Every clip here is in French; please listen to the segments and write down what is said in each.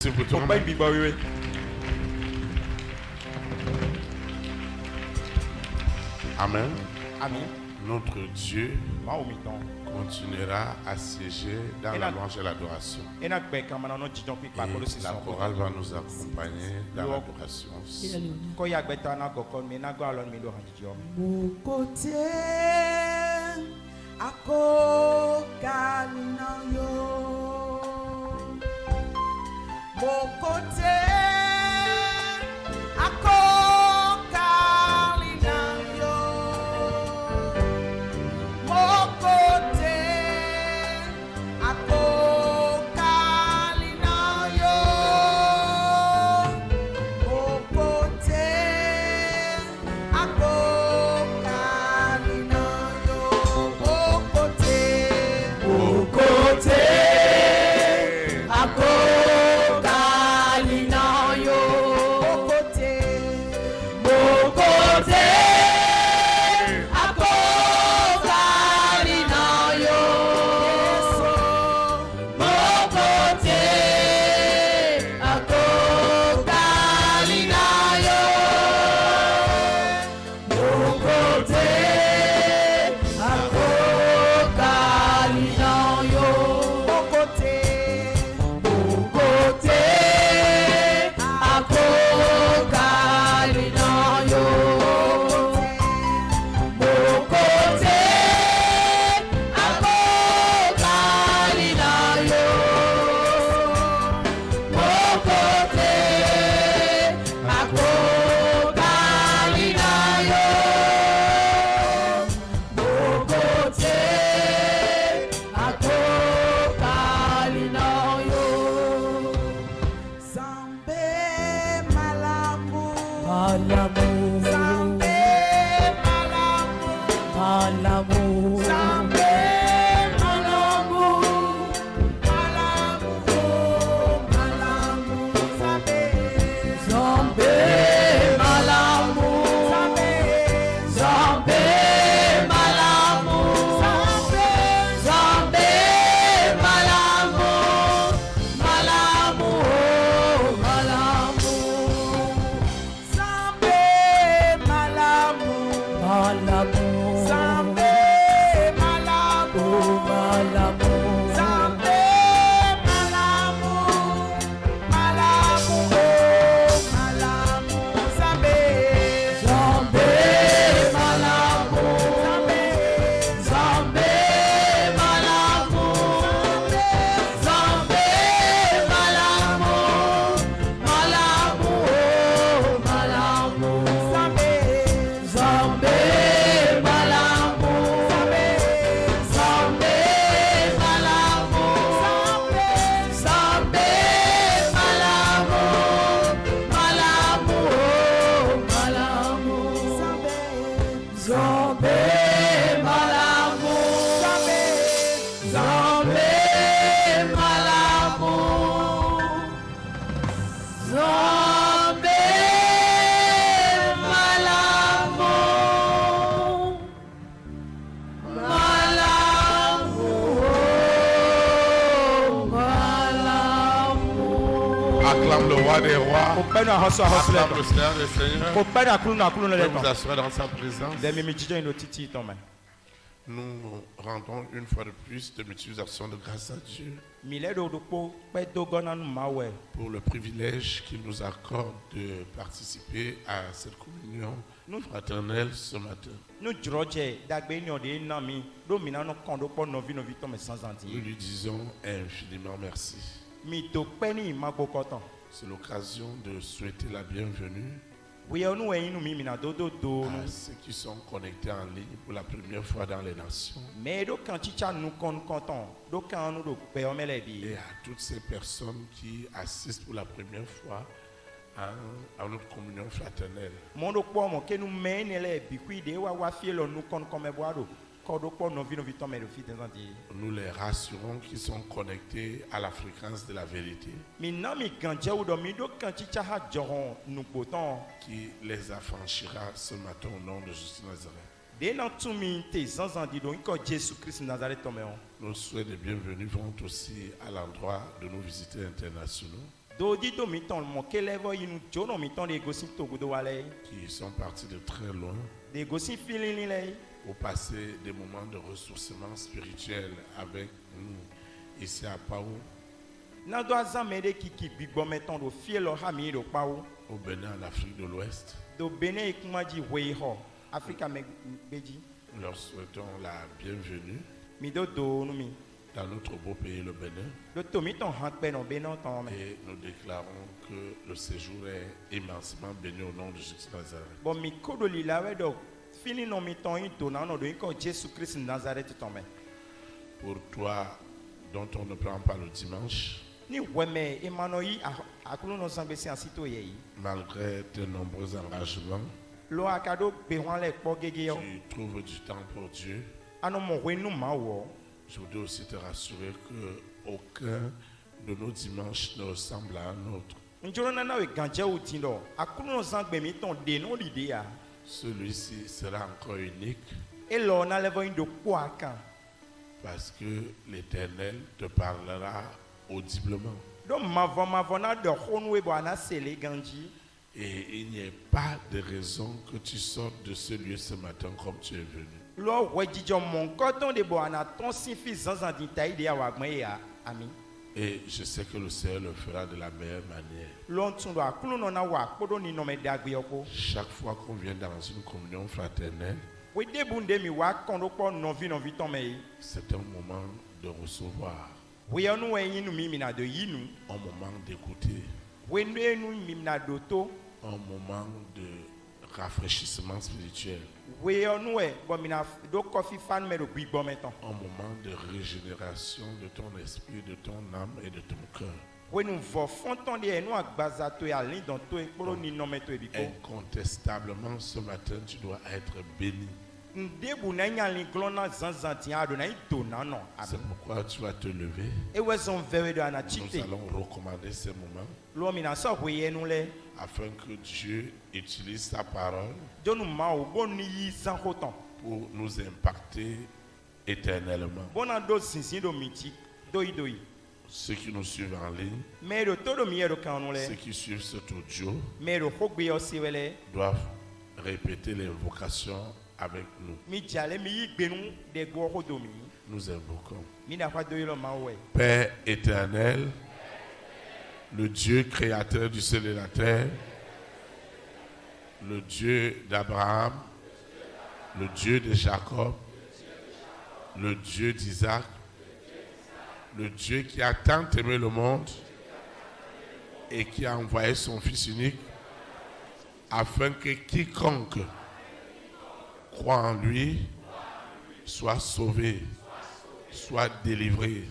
C'est pour toi. Amen. Amen. Notre Dieu continuera à siéger dans la louange et l'adoration. Et la chorale va nous accompagner dans l'adoration. Mon côté, à côté, mon côté, à côté, mon côté, à côté, mon côté, à côté, mon côté, à Acclame le roi des rois. Acclame le Seigneur des seigneurs. Vous vous asseoir dans sa présence. Nous rendons une fois de plus de multiples actions de grâce à Dieu pour le privilège qu'il nous accorde de participer à cette communion fraternelle ce matin. Nous lui disons infiniment merci. C'est l'occasion de souhaiter la bienvenue à ceux qui sont connectés en ligne pour la première fois dans les nations. Et à toutes ces personnes qui assistent pour la première fois à notre communion fraternelle. Nous les rassurons qu'ils sont connectés à la fréquence de la vérité qui les affranchira ce matin au nom de Jésus Nazareth. Nos souhaits de bienvenue vont aussi à l'endroit de nos visiteurs internationaux qui sont partis de très loin pour passer des moments de ressourcement spirituel avec nous ici à Pau, au Bénin, en Afrique de l'Ouest. Nous leur souhaitons la bienvenue dans notre beau pays, le Bénin. Et nous déclarons que le séjour est immensément béni au nom de Jésus Nazareth. Pour toi, dont on ne prend pas le dimanche, malgré tes nombreux engagements, tu trouves du temps pour Dieu. Je voudrais aussi te rassurer qu'aucun de nos dimanches ne ressemble à un autre. Celui-ci sera encore unique parce que l'Éternel te parlera audiblement. Et il n'y a pas de raison que tu sortes de ce lieu ce matin comme tu es venu. Et je sais que le Seigneur le fera de la meilleure manière. Chaque fois qu'on vient dans une communion fraternelle, c'est un moment de recevoir, un moment d'écouter, un moment de rafraîchissement spirituel, un moment de régénération de ton esprit, de ton âme et de ton cœur. Incontestablement, ce matin, tu dois être béni. C'est pourquoi tu vas te lever. Nous allons recommander ces moments afin que Dieu utilise sa parole pour nous impacter éternellement. Ceux qui nous suivent en ligne, ceux qui suivent cet audio, doivent répéter l'invocation avec nous. Nous invoquons. Père éternel, le Dieu créateur du ciel et de la terre, le Dieu d'Abraham, le Dieu de Jacob, le Dieu d'Isaac, le Dieu qui a tant aimé le monde et qui a envoyé son Fils unique afin que quiconque croit en lui soit sauvé, soit délivré,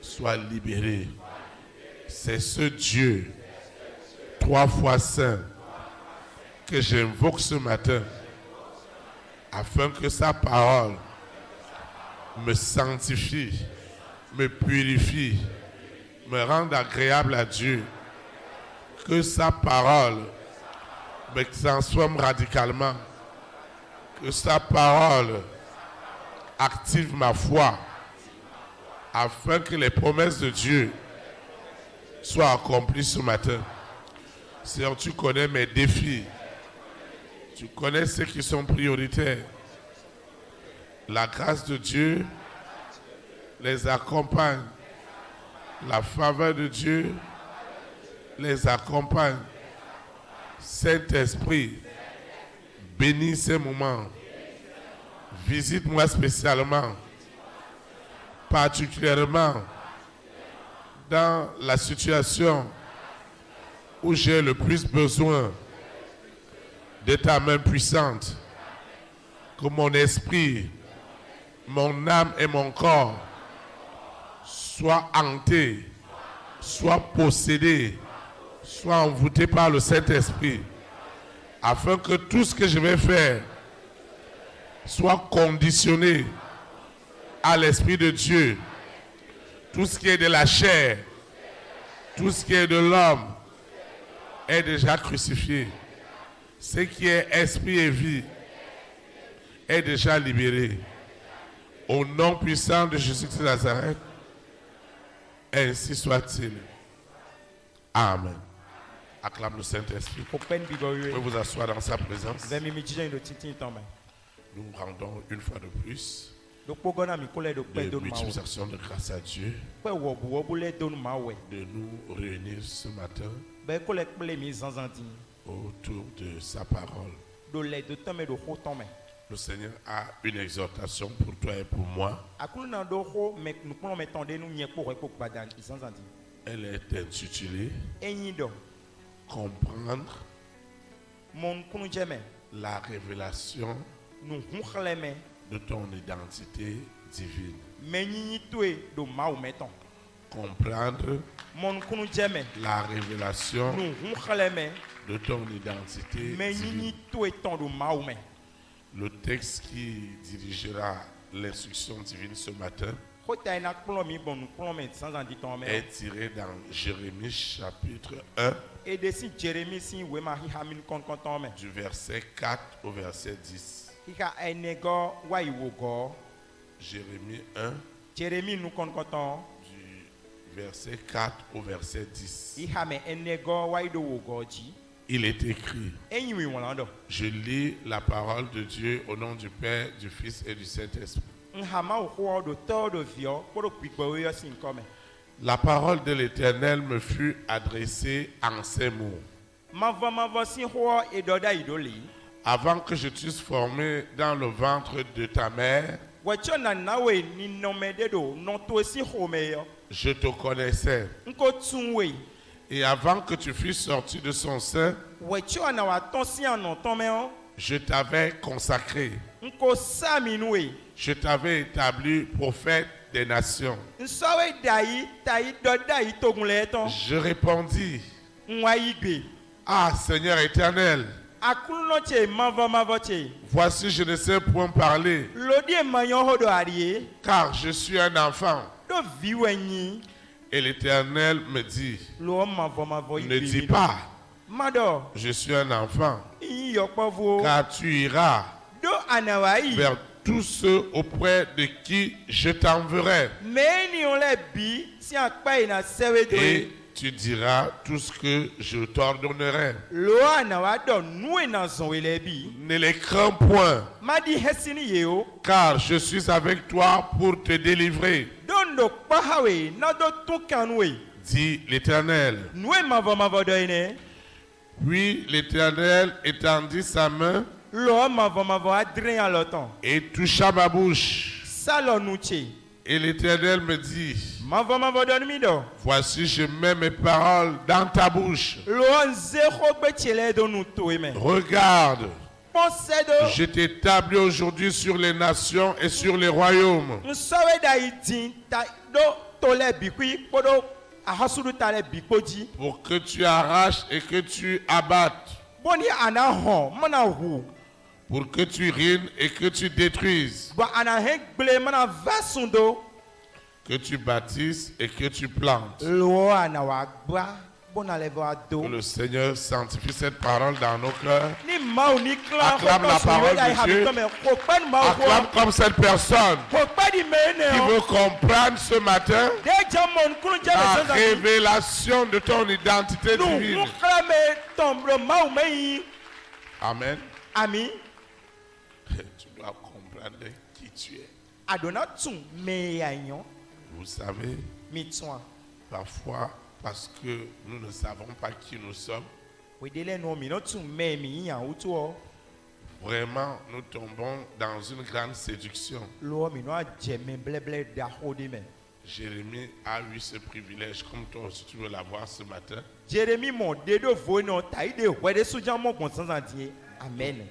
soit libéré. C'est ce Dieu, 3 fois saint, que j'invoque ce matin afin que sa parole me sanctifie, me purifie, me rende agréable à Dieu, que sa parole me transforme radicalement, que sa parole active ma foi, afin que les promesses de Dieu soient accomplies ce matin. Seigneur, tu connais mes défis, tu connais ceux qui sont prioritaires. La grâce de Dieu les accompagne. La faveur de Dieu les accompagne. Saint-Esprit, bénis ces moments. Visite-moi spécialement, particulièrement dans la situation où j'ai le plus besoin de ta main puissante. Que mon esprit, mon âme et mon corps soient hantés, soient possédés, soient envoûtés par le Saint-Esprit, afin que tout ce que je vais faire soit conditionné à l'Esprit de Dieu. Tout ce qui est de la chair, tout ce qui est de l'homme est déjà crucifié. Ce qui est esprit et vie est déjà libéré. Au nom puissant de Jésus-Christ de Nazareth, ainsi soit-il. Amen. Acclame le Saint-Esprit. Open Vous bigorue. pouvez vous asseoir dans sa présence. Vemi mi jija ndo titi tombe. Nous rendons une fois de plus Do pogona mi kole do pe de do mawe. multiplication de grâce à Dieu Pe wobu le do mawe. de nous réunir ce matin Be kole ple mi zanzanti. autour de sa parole. Do le do tome do ho tome. Le Seigneur a une exhortation pour toi et pour moi. Akulu na do ho me nous plombons metande nous nye po ko badan zanzanti. Elle est intitulée Enyi do Comprendre mon kunu jeme la révélation nous hunkleme de ton identité divine. menyi tue do mawe meton. Comprendre Mon kunu jeme la révélation nous hunkleme de ton identité menyi divine. tue ton do mawe me. Le texte qui dirigera l'instruction divine ce matin Kota ina plomb mi bon nous plomb zanzanti tombe. est tiré dans Jérémie chapitre 1 Et desi Jérémie si we ma hi hamin kon tombe. du verset 4 au verset 10. Ika enego wa iwogo. Jérémie 1 Jérémie nous kon du verset 4 au verset 10. Iha me enego wa ido wogoji. Il est écrit, Enyi wi wolando. je lis la parole de Dieu au nom du Père, du Fils et du Saint-Esprit. Nhama wo do to do vio ko do pigbo yo sin come. La parole de l'Éternel me fut adressée en ces mots. Mavo si ho e doda idoli. Avant que je t'eusse formé dans le ventre de ta mère, Wacho na nawe ni nomede do no to si home yo. je te connaissais. Nko tunwe. Et avant que tu fusses sorti de son sein, Wacho na wa ton si anon tome yo. je t'avais consacré. Nko saminwe. Je t'avais établi prophète des nations. Nsawe dai tai doda itogunle ton. Je répondis, Nwa igbe. ah Seigneur éternel, Akuluno che mavo che. voici je ne sais point parler, Lodi mayon hodo arie. car je suis un enfant. Do viwenyi. Et l'Éternel me dit, Lo mavo ne dis pas, Mado. je suis un enfant, Yi yokpovo. car tu iras Do anawai. vers tous ceux auprès de qui je t'enverrai. Meni on le bi si akpa ina sewe do. Et tu diras tout ce que je t'ordonnerai. Lo anawa do nu na zonwele bi. Ne les crains point, Madi hesini yeo. car je suis avec toi pour te délivrer, Dondo pahawe na do tukanwe. dit l'Éternel. Nwe mavo do ine. Puis l'Éternel étendit sa main Lo mavo adren ya loton. et toucha ma bouche. Salo nuche. Et l'Éternel me dit, Mavo do mi do. voici je mets mes paroles dans ta bouche. Lo nzero gbe chele do nu to eme. Regarde, Pense do. je t'établis aujourd'hui sur les nations et sur les royaumes, Nsawe da idin ta do tole bikui podo ahasudu tale bikoji. pour que tu arraches et que tu abattes, Boni ana hon mana hu. pour que tu ruines et que tu détruises, Ba ana hegble mana vasundo. que tu bâtisses et que tu plantes. Lo ana wa gba bona levo Que ado. le Seigneur sanctifie cette parole dans nos cœurs. Ni mau ni clan Acclame la parole de Dieu. Acclame comme cette personne qui veut comprendre ce matin la révélation de ton identité divine. Amen. Ami Tu dois comprendre qui tu es. adona tun me yanyon Vous savez, mi tun. parfois, parce que nous ne savons pas qui nous sommes, Wedele no mi no tun me mi yan utu o. vraiment, nous tombons dans une grande séduction. Lo mi no ajeme bleble da hodi me. Jérémie a eu ce privilège, comme toi aussi tu veux l'avoir ce matin, Jérémie mon dedo vo no taide wede sujan mo bon sanzantie. Amen.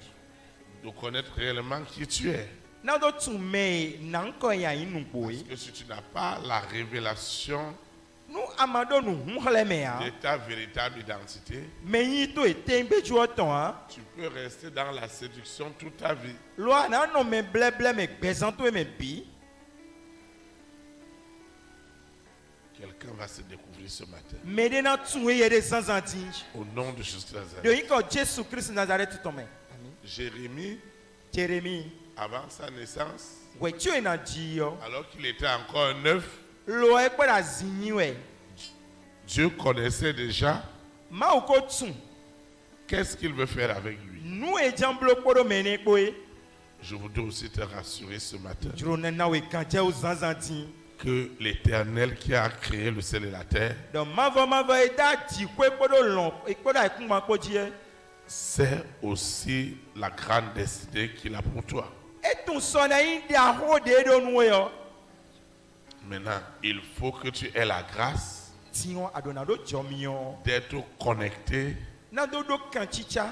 de connaître réellement qui tu es. Na do tun me nanko yan inu boy. Parce que si tu n'as pas la révélation Nu amado nu hunhle me ya. de ta véritable identité, Me yi to etembe ju oton ha. tu peux rester dans la séduction toute ta vie. Lo ana no me bleble me gbezanto me bi. Quelqu'un va se découvrir ce matin. Medena tun ye de sanzanti. Au nom de Jésus de De Nazareth. yi ko Jésus Christ Nazareth to me. Amen. Jérémie, Jérémie avant sa naissance, wetu ena jiyo. alors qu'il était encore neuf, Lo e pera zinyi we. Dieu connaissait déjà ma ko tun qu'est-ce qu'il veut faire avec lui. nu e jamblo kpodo mene kpoe Je voudrais aussi te rassurer ce matin juro nana we kanje o zanzantin que l'Éternel qui a créé le ciel et la terre donc mavo e da di kwe kpodo lon e kpodo ai kun ma ko die sait aussi la grande destinée qu'il a pour toi. e tun so na yin de aho de do nu yo Maintenant, il faut que tu aies la grâce tion adonado jomion d'être connecté na do kan chicha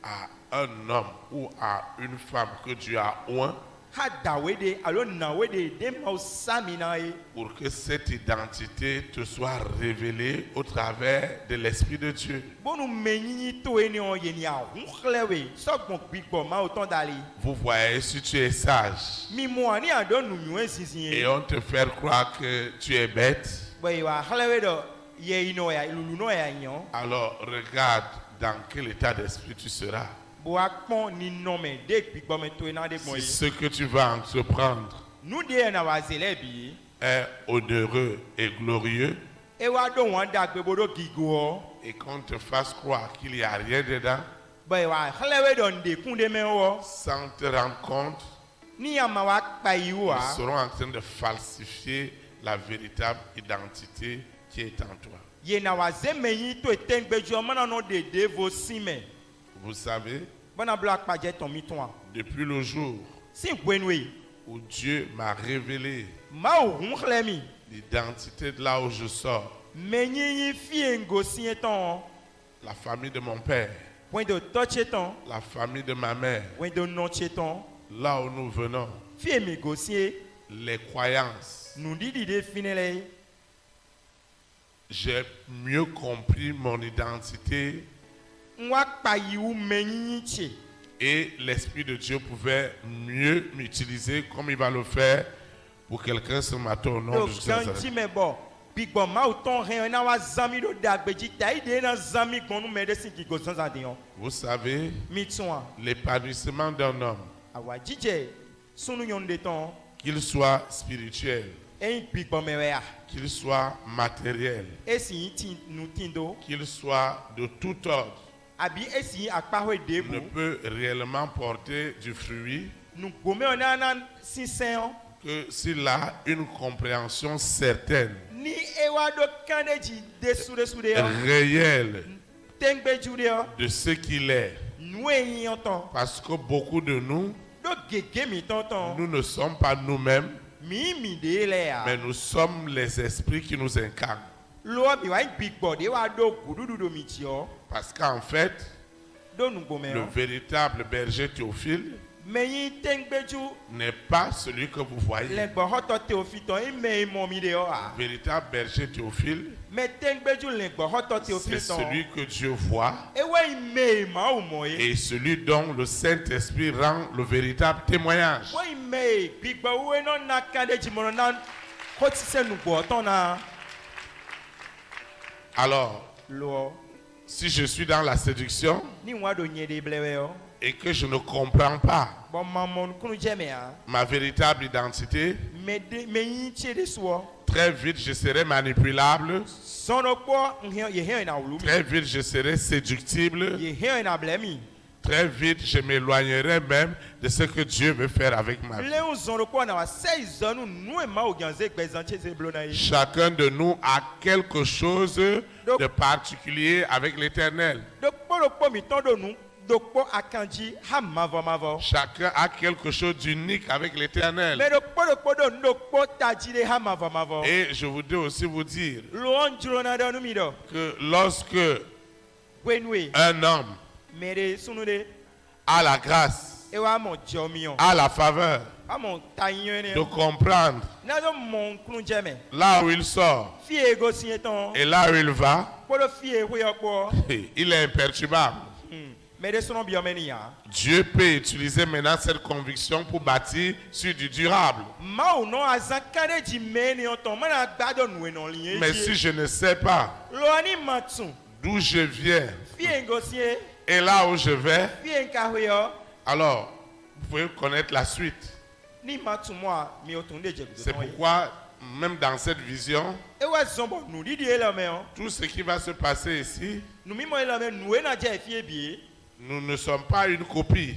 à un homme ou à une femme que Dieu a oint ha dawe de alo na we de ma samina e pour que cette identité te soit révélée au travers de l'Esprit de Dieu. bonu menyinyi to eni on ye ni ahun khlewe so gbon gbigbo ma o ton dali Vous voyez, si tu es sage mi mo ani adonu mi we sisin et e on te fait croire que tu es bête, boy wa khlewe do ye ino ya lulu no ya yan alors regarde dans quel état d'esprit tu seras. bo akpon ni no me de gbigbo me to ena de mo Si yi ce que tu vas entreprendre nu de na wa zele bi est onéreux et glorieux e wa do won da gbe bodo gigo et qu'on te fasse croire qu'il n'y a rien dedans boy wa khlewe do nde kunde me wo sans te rendre compte, ni ya ma wa pa yi wa ils seront en train de falsifier la véritable identité qui est en toi. ye na wa zemeyin to etengbejo mana no de vo sime Vous savez, bona bla paje ton miton depuis le jour si gwenwe où Dieu m'a révélé ma o hun khlemi l'identité de là où je sors, menyi fie ngosi eton la famille de mon père, point de touch eton la famille de ma mère, point de non cheton là où nous venons, fie mi gosi les croyances, nu didi de finele j'ai mieux compris mon identité nwa pa yi u menyi che et l'Esprit de Dieu pouvait mieux m'utiliser comme il va le faire pour quelqu'un ce matin au nom do de Jésus. de ganti Nazareth. me bo bigbo ma o ton ren na wa zami do dagbeji tai de na zami gbonu me de sin ki go sanza de yon Vous savez, mi tun l'épanouissement d'un homme, awa jije sunu yon de ton qu'il soit spirituel, en bigbo me we a qu'il soit matériel, esi tin nu tindo qu'il soit de tout ordre, abi esi akpaho de ne bu peut réellement porter du fruit nu gome ona na sinsen que s'il a une compréhension certaine, ni ewa do kandeji de sude yo réelle tengbeju de yo de ce qu'il est. nu eyin ton Parce que beaucoup de nous, do gege mi tonton nous ne sommes pas nous-mêmes, mi de le a mais nous sommes les esprits qui nous incarnent. lo bi wa bigbo de wa do gududu do mi ti o Parce qu'en fait, do nu gome le yo véritable berger Théophile meyin tengbeju n'est pas celui que vous voyez. le gbo hoto teofiton ime mo mi de yo a Le véritable berger Théophile, me tengbeju le gbo hoto c'est teofiton celui que Dieu voit ewe ime ma o mo ye et celui dont le Saint-Esprit rend le véritable témoignage. wo ime gbigbo we no na kandeji mo na ko ti se nu gbo ton na Alors, lo si je suis dans la séduction ni wa do nye de blewe yo et que je ne comprends pas bon mamon kunu jeme a ma véritable identité, me yin che de so très vite je serai manipulable, sono po ye he na wulu très vite je serai séductible, ye he na blemi très vite je m'éloignerai même de ce que Dieu veut faire avec ma vie. le un sono po na wa 6 zonu nu e ma o ganze gbezanche se blo na yi Chacun de nous a quelque chose de particulier avec l'Éternel. do po mi ton do nu do po akanji ha mavo Chacun a quelque chose d'unique avec l'Éternel. me do do ndo po taji de ha mavo Et je voudrais aussi vous dire lo on juro na do nu mi do que lorsque gwenwe un homme mere sunu de a la grâce, e wa mo jomion a la faveur a mo tayin ne de comprendre na do mon kunu jeme là où il sort fie go sieton et là où il va, po do fie ho yo po il est imperturbable. me de sono biomeni ya Dieu peut utiliser maintenant cette conviction pour bâtir sur du durable. ma o no azakare ji meni o ton mana gbado nu no liye Mais si je ne sais pas lo ani matun d'où je viens fie go sie et là où je vais, fie nka ho yo alors vous pouvez connaître la suite. ni matun mo mi o tun de je C'est gudo pourquoi même dans cette vision, e wa zombo nu didi e la me on tout ce qui va se passer ici, nu mi mo e la me nu e na je fie bi nous ne sommes pas une copie.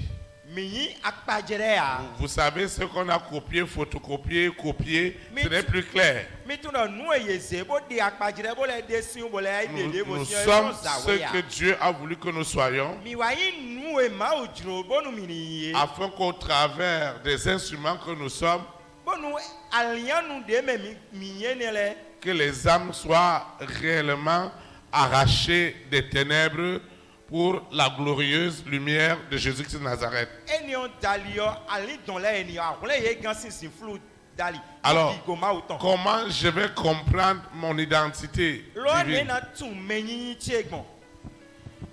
mi yi akpajere a Vous savez ce qu'on a copié, photocopié, copié, Mais ce n'est plus clair. mi tu na nu e yeze bo de akpajere bo le de sin bo le ai de de bo Nous si sommes za ce we ya que Dieu a voulu que nous soyons, mi wa yi nu e ma o juro bo nu mi ni ye afin qu'au travers des instruments que nous sommes, bo nu alian nu de me mi ye ne le que les âmes soient réellement arrachées des ténèbres pour la glorieuse lumière de Jésus-Christ de Nazareth. eni on dalio ali don le eni a le ye gan sin flu dali Alors, go ma o ton comment je vais comprendre mon identité lo ne divine? na tun menyi chegbon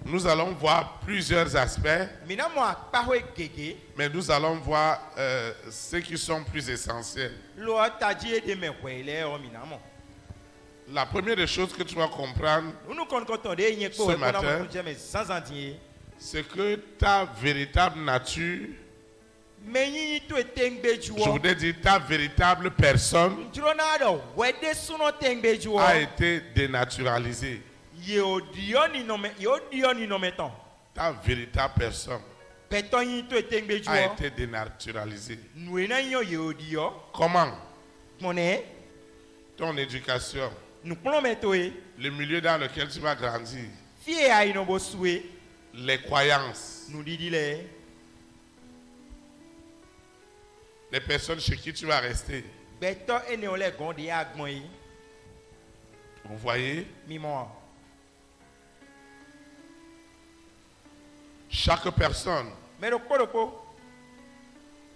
Nous allons voir plusieurs aspects, mi na mo akpa ho gege mais nous allons voir ceux qui sont plus essentiels. lo taji e de me kwele o mi na mo La première des choses que tu vas comprendre, unu kon kon ton de yin Ce ko e ko na matin, mo je me sans andie c'est que ta véritable nature, menyi to etengbe je juo voudrais dire ta véritable personne, njuro na do wede suno tengbe juo a été dénaturalisée. ye odio ni no me ton Ta véritable personne peton yin to etengbe a juo été dénaturalisée. nu na yin ye odio Comment? mone Ton éducation, nu plon me to e le milieu dans lequel tu vas grandir, fie a ino bo sue les croyances, nu didi le les personnes chez qui tu vas rester. beto ene o le gonde agbon yi Vous voyez? mi mo Chaque personne, me do ko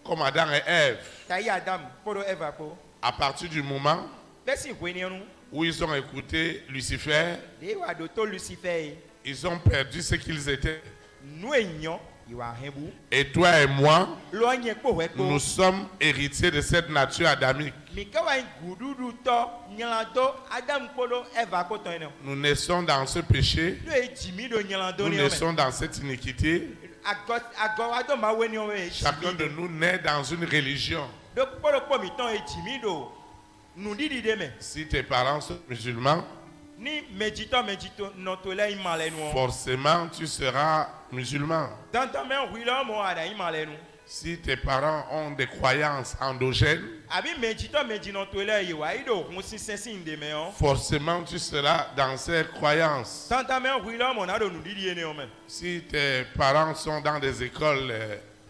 comme Adam et Ève, ta yi adam ko do eva ko à partir du moment lesi hweni nu où ils ont écouté Lucifer, de wa do to lucifer yi ils ont perdu ce qu'ils étaient. nu enyo iwa hembu Et toi et moi, lo yin ko we ko nous sommes héritiers de cette nature adamique. mi ka wa gududu to nyalado adam ko do eva ko ton ene Nous naissons dans ce péché, do e jimi do nyalado nous ni o me naissons dans cette iniquité. ago wa do ma weni o me Chacun de nous naît dans une religion. do ko mi ton e jimi do nu didi de me Si tes parents sont musulmans, ni mejito no to le imale nu forcément tu seras musulman. dans ta main wilo mo ada imale nu Si tes parents ont des croyances endogènes, abi mejito no to le yi wa ido hun sinsin de me on forcément tu seras dans ces croyances. dans ta main wilo mo na do nu didi ene o me Si tes parents sont dans des écoles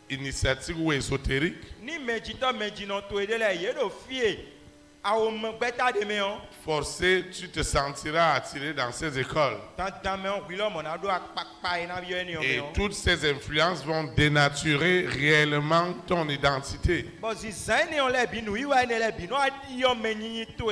initiatiques ou ésotériques, ni mejito no to de le yi do fie awo me beta de me on forcé tu te sentiras attiré dans ces écoles. dans ta main wilo mo na do akpakpa ina bi ene o Et me on toutes ces influences vont dénaturer réellement ton identité. bo si zaine on le bi nu iwa ene le bi no adi yo menyi to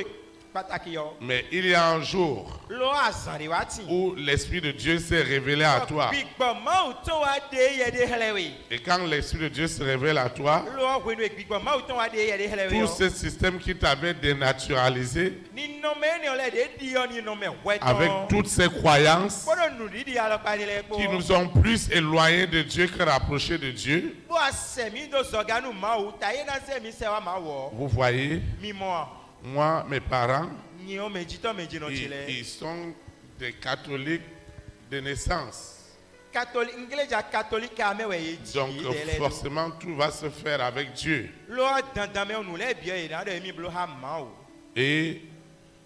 pataki yo Mais il y a un jour lo azan de wati où l'Esprit de Dieu s'est révélé à toi. gbigbo ma o to wa de ye de helewe Et quand l'Esprit de Dieu se révèle à toi, lo wenu gbigbo ma o to wa de ye de helewe tout ce système qui t'avait dénaturalisé, ni no me ne ole de di yo ni no me weto avec toutes ces croyances bodo nu di di alo pa ni le ko qui nous ont plus éloignés de Dieu que rapprochés de Dieu, bo asemi do soganu ma o ta ye na se mi se wa ma wo vous voyez, mi mo moi, mes parents, ni o mejito meji no chile ils sont des catholiques de naissance. catholique ingleja catholique a me we ye Donc ji de le forcément, tout va se faire avec Dieu. lo dandan me nu le bi e na do mi blo ha ma o Et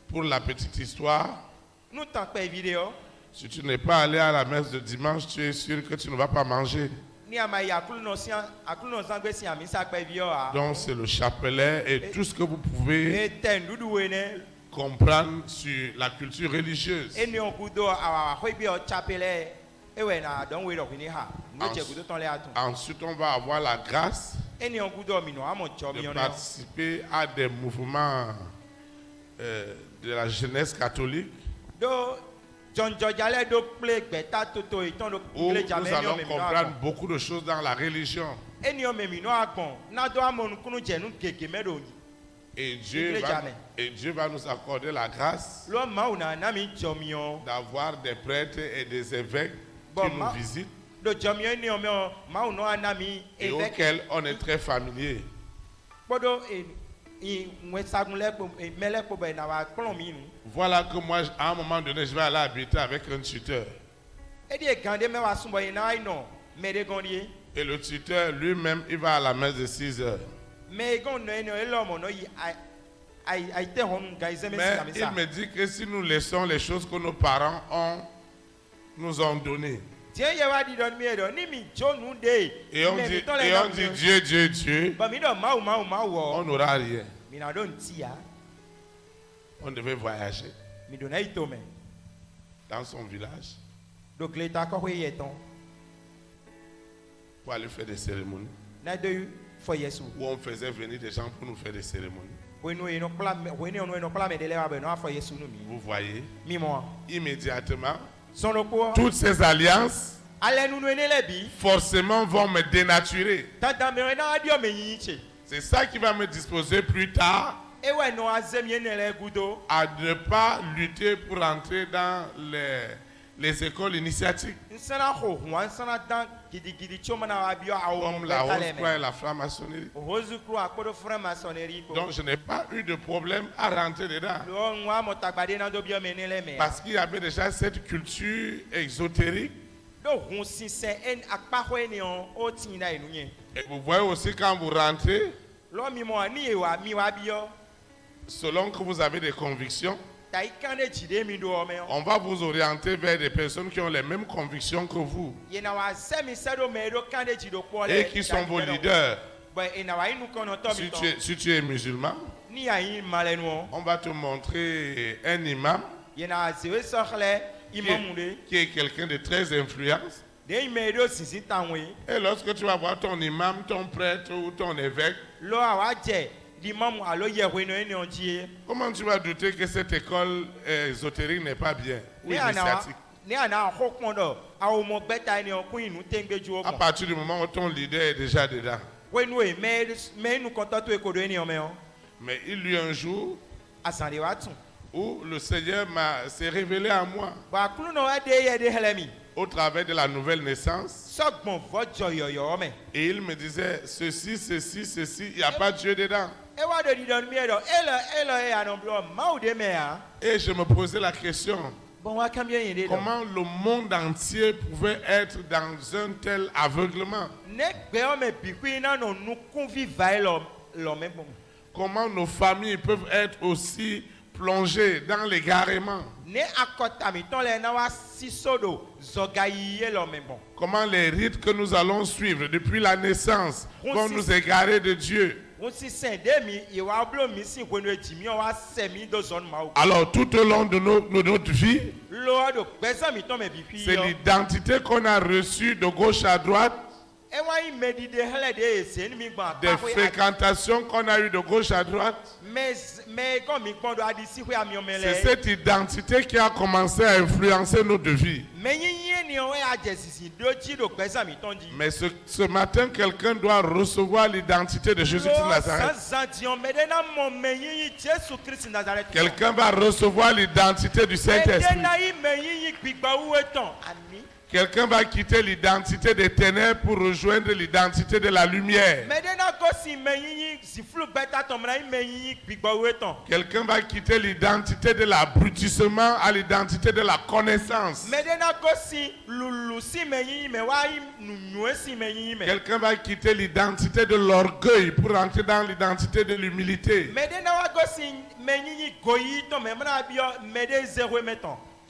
pour la petite histoire, nu tan pe video si tu n'es pas allé à la messe de dimanche, tu es sûr que tu ne vas pas manger. ni ama ya akulu no sangbe si ami sa pe video a Donc c'est le chapelet et tout ce que vous pouvez e ten dudu we ne comprendre sur la culture religieuse. eni on gudo awa ho bi o chapele e we na don we do ni ha no je gudo ton le atun Ensuite, on va avoir la grâce eni on gudo mi no amo cho mi de on participer à des mouvements de la jeunesse catholique do John Jojale do play beta toto iton do où le nous jamen allons yo me comprendre beaucoup de choses dans la religion. eni o me mi no agbon na do amonu kunu je nu gege medo Et Jamais. Dieu va nous accorder la grâce lo ma una na mi cho mi on d'avoir des prêtres et des évêques Bon, qui nous visitent do cho mi eni o me ma una na mi et avec auxquels on est très familier. bodo e Voilà que moi, à un moment donné, je vais aller habiter avec un tuteur. Et le tuteur lui-même, il va à la messe de 6 heures. Mais il me dit que si nous laissons les choses que nos parents nous ont données, et on dit Dieu, Dieu, Dieu, on n'aura rien. On devait voyager dans son village pour aller faire des cérémonies. Où on faisait venir des gens pour nous faire des cérémonies. Vous voyez, immédiatement, toutes ces alliances forcément vont me dénaturer. C'est ça qui va me disposer plus tard à ne pas lutter pour entrer dans les écoles initiatiques. Comme la Rose-Croix et la franc-maçonnerie. Donc je n'ai pas eu de problème à rentrer dedans. Parce qu'il y avait déjà cette culture exotérique. Et vous voyez aussi quand vous rentrez, selon que vous avez des convictions, on va vous orienter vers des personnes qui ont les mêmes convictions que vous et qui sont vos leaders. Si tu es musulman, on va te montrer un imam qui est quelqu'un de très influent. Et lorsque tu vas voir ton imam, ton prêtre ou ton évêque, comment tu vas douter que cette école ésotérique n'est pas bien ou initiatique? À partir du moment où ton leader est déjà dedans. Mais il y a eu un jour où le Seigneur s'est révélé à moi au travers de la nouvelle naissance. Et il me disait ceci, ceci, ceci, il n'y a pas de Dieu dedans. Et je me posais la question, comment le monde entier pouvait être dans un tel aveuglement? Comment nos familles peuvent être aussi plongées dans l'égarement? Comment les rites que nous allons suivre depuis la naissance vont nous égarer de Dieu? Alors tout au long de notre vie, c'est l'identité qu'on a reçue de gauche à droite, des fréquentations qu'on a eues de gauche à droite. C'est cette identité qui a commencé à influencer notre vie. Mais ce matin, quelqu'un doit recevoir l'identité de Jésus de Nazareth. Quelqu'un va recevoir l'identité du Saint-Esprit. Quelqu'un va quitter l'identité des ténèbres pour rejoindre l'identité de la lumière. Quelqu'un va quitter l'identité de l'abrutissement à l'identité de la connaissance. Quelqu'un va quitter l'identité de l'orgueil pour entrer dans l'identité de l'humilité.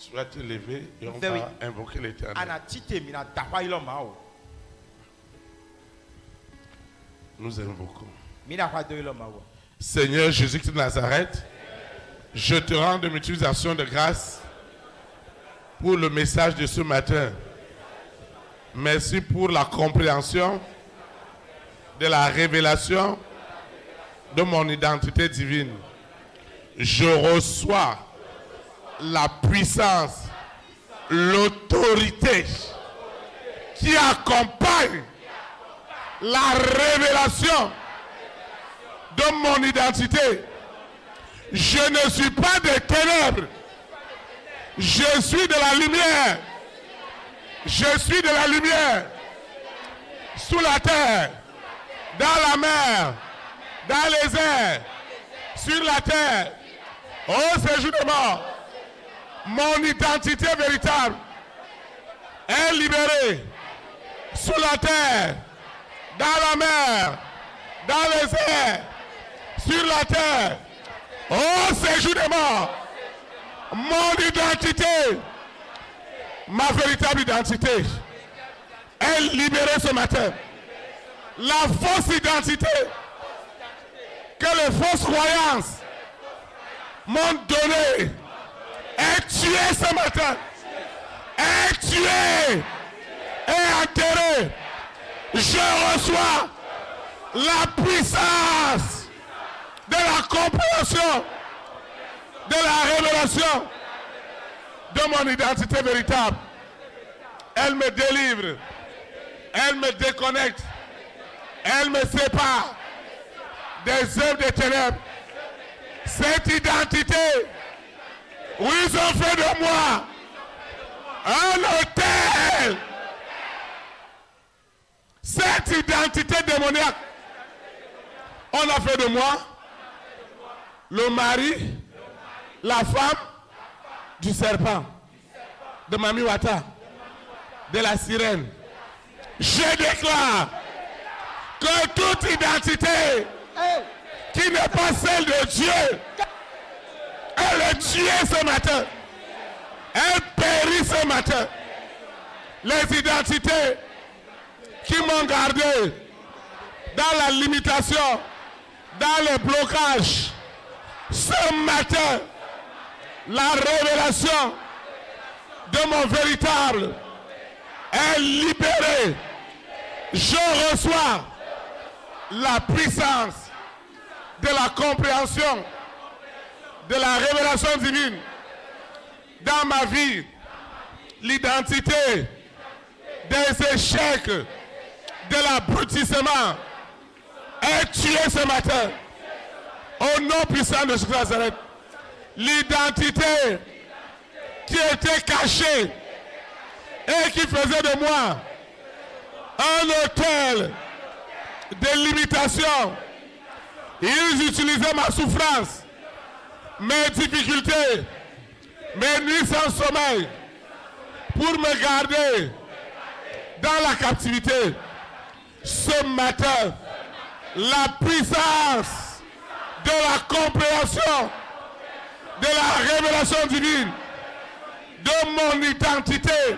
Tu vas te lever et on va invoquer l'Éternel. Nous invoquons. Seigneur Jésus-Christ de Nazareth, je te rends de multiplication de grâce pour le message de ce matin. Merci pour la compréhension de la révélation de mon identité divine. Je reçois la puissance, l'autorité qui accompagne la révélation de mon identité. Je ne suis pas des ténèbres, je suis de la lumière. Je suis de la lumière sous la terre, dans la mer, dans les airs. sur la terre, au séjour des morts, mon identité véritable est libérée sous la terre, dans la mer, dans les airs, sur la terre, au séjour des morts. Mon identité, ma véritable identité est libérée ce matin. La fausse identité que les fausses croyances m'ont donnée est tuée ce matin. Est tuée et enterrée. Je reçois la puissance de la compréhension, de la révélation de mon identité véritable. Elle me délivre, elle me déconnecte, elle me sépare des œuvres des ténèbres. Cette identité, où ils ont fait de moi un autel. Cette identité démoniaque, on a fait de moi le mari, la femme du serpent, de Mami Wata, de la sirène. Je déclare que toute identité qui n'est pas celle de Dieu, elle est tuée ce matin. Elle périt ce matin. Les identités qui m'ont gardé dans la limitation, dans les blocages, ce matin, la révélation de mon véritable est libérée. Je reçois la puissance de la compréhension, de la révélation divine dans ma vie. L'identité des échecs, de l'abrutissement est tuée ce matin. Au nom puissant de Jésus de Nazareth. L'identité qui était cachée et qui faisait de moi un autel de limitation. Ils utilisaient ma souffrance, mes difficultés, mes nuits sans sommeil pour me garder dans la captivité. Ce matin, la puissance de la compréhension, de la révélation divine, de mon identité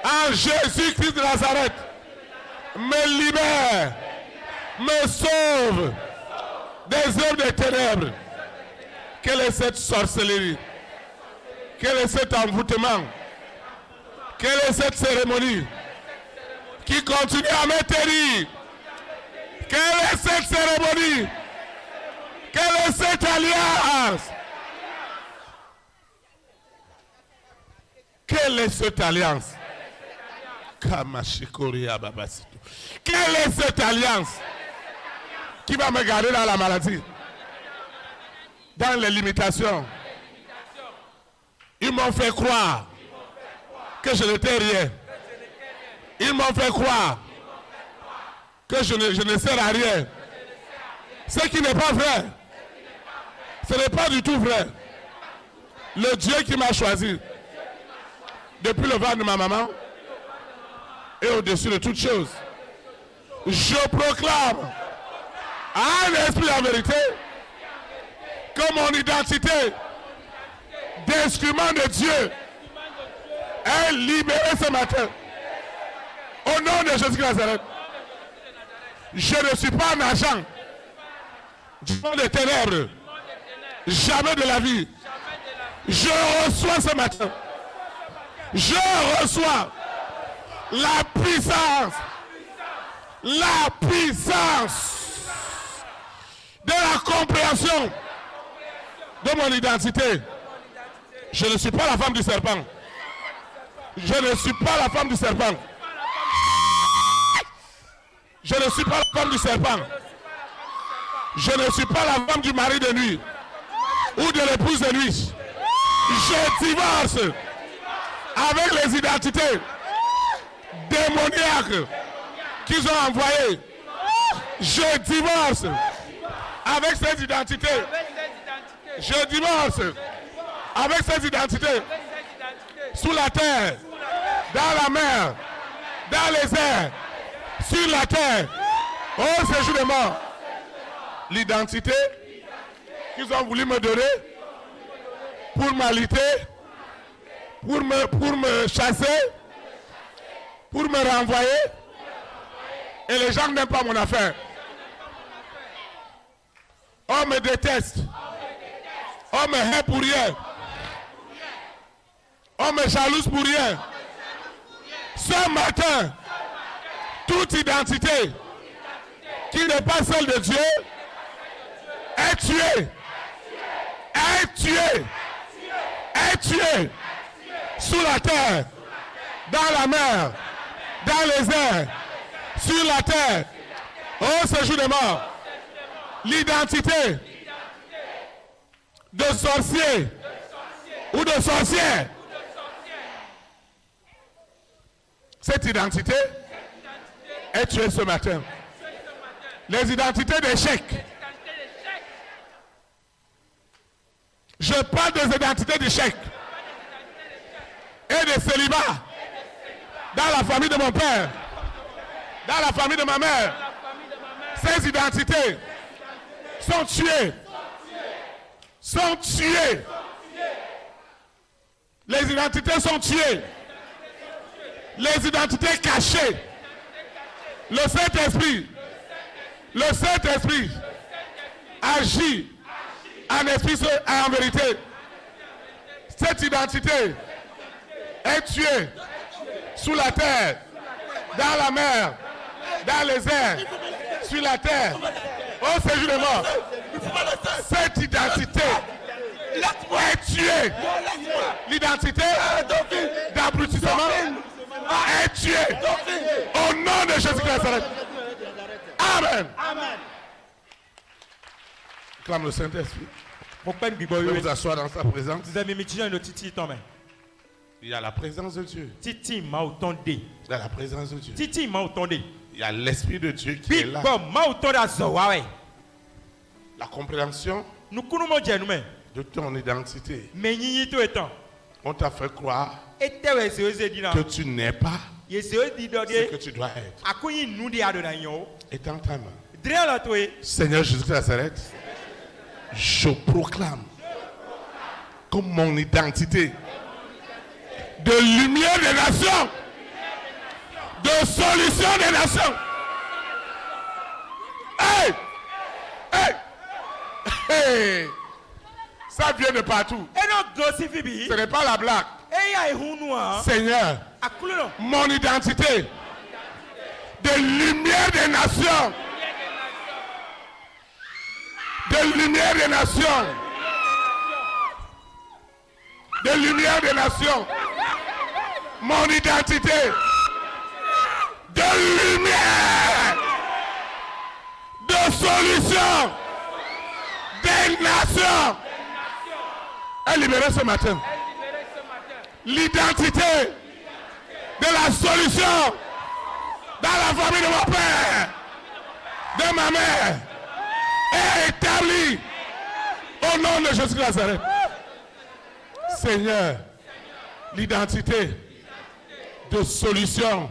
en Jésus-Christ de Nazareth me libère, me sauve des œuvres des ténèbres. Quelle est cette sorcellerie? Quel est cet envoûtement? Quelle est cette cérémonie qui continue à me tenir? Quelle est cette cérémonie? Quelle est cette alliance? Quelle est cette alliance? Quelle est cette alliance qui va me garder dans la maladie, dans les limitations? Ils m'ont fait croire que je n'étais rien. Ils m'ont fait croire que je ne sers à rien. Ce qui n'est pas vrai. Ce n'est pas du tout vrai. Le Dieu qui m'a choisi depuis le ventre de ma maman et au-dessus de toutes choses, je proclame à un esprit la vérité que mon identité d'instrument de Dieu est libérée ce matin. Au nom de Jésus de Nazareth, je ne suis pas un agent du monde des ténèbres. Jamais de la vie. Je reçois ce matin. Je reçois la puissance de la compréhension de mon identité. Je ne suis pas la femme du serpent. Je ne suis pas la femme du serpent. Je ne suis pas la femme du serpent. Je ne suis pas la femme du mari de nuit ou de l'épouse de nuit. Je divorce avec les identités démoniaques qu'ils ont envoyées. Je divorce Avec cette identité, je divorce. Avec cette identité, sous la terre, dans la mer, dans les airs, sur la terre, au séjour des morts. L'identité qu'ils ont voulu me donner pour m'aliter, pour me chasser, pour me renvoyer. Et les gens n'aiment pas mon affaire. On me déteste. On me hait pour rien. On me jalouse pour rien. Ce matin, toute identité qui n'est pas celle de Dieu est tuée. Est tuée. Est tuée. Sous la terre, dans la mer, dans les airs, sur la terre, au séjour des morts. L'identité de sorcier ou de sorcière. Cette identité est tuée ce matin. Les identités d'échec. Je parle des identités d'échec et de célibat dans la famille de mon père, dans la famille de ma mère. Ces identités sont tuées. Sont tuées. Les identités sont tuées. Les identités cachées. Le Saint-Esprit agit en esprit et en vérité. Cette identité est tuée sous la terre, dans la mer, dans les airs, sur la terre, au séjour des morts. Cette identité est tuée. L'identité d'abrutissement est tuée. Au nom de Jésus-Christ. Amen. Clame le Saint-Esprit. Vous vous asseoir dans sa présence. Il y a la présence de Dieu. Il y a la présence de Dieu. Il y a l'Esprit de Dieu qui est là. La compréhension de ton identité. On t'a fait croire que tu n'es pas ce que tu dois être. Et dans ta main, Seigneur Jésus de Nazareth, je proclame comme mon identité de lumière des nations, de solution des nations. Hey! Hey! Hey! Ça vient de partout. Ce n'est pas la blague. Seigneur, mon identité de lumière des nations. De lumière des nations. De lumière des nations. Mon identité de lumière, de solution des nations est libérée ce matin. L'identité de la solution dans la famille de mon père, de ma mère, est établie au nom de Jésus de Nazareth. Seigneur, l'identité de solution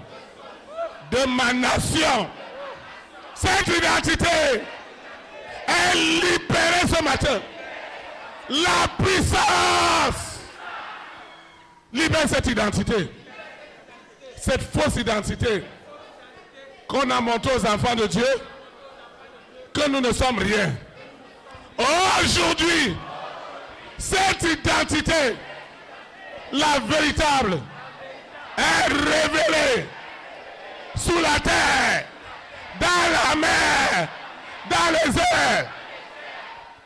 de ma nation, cette identité est libérée ce matin. La puissance libère cette identité, cette fausse identité qu'on a montré aux enfants de Dieu, que nous ne sommes rien. Aujourd'hui, cette identité, la véritable, est révélée sous la terre, dans la mer, dans les airs,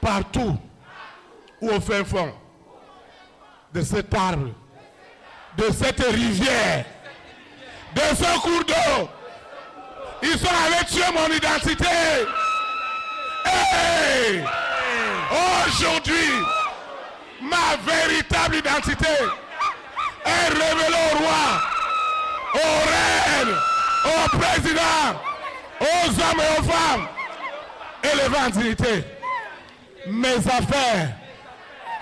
partout ou au fin fond de cet arbre, de cette rivière, de ce cours d'eau. Ils sont allés tuer mon identité. Hey! Aujourd'hui, ma véritable identité est révélée au roi, aux reines, aux présidents, aux hommes et aux femmes, élevés en dignité. Mes affaires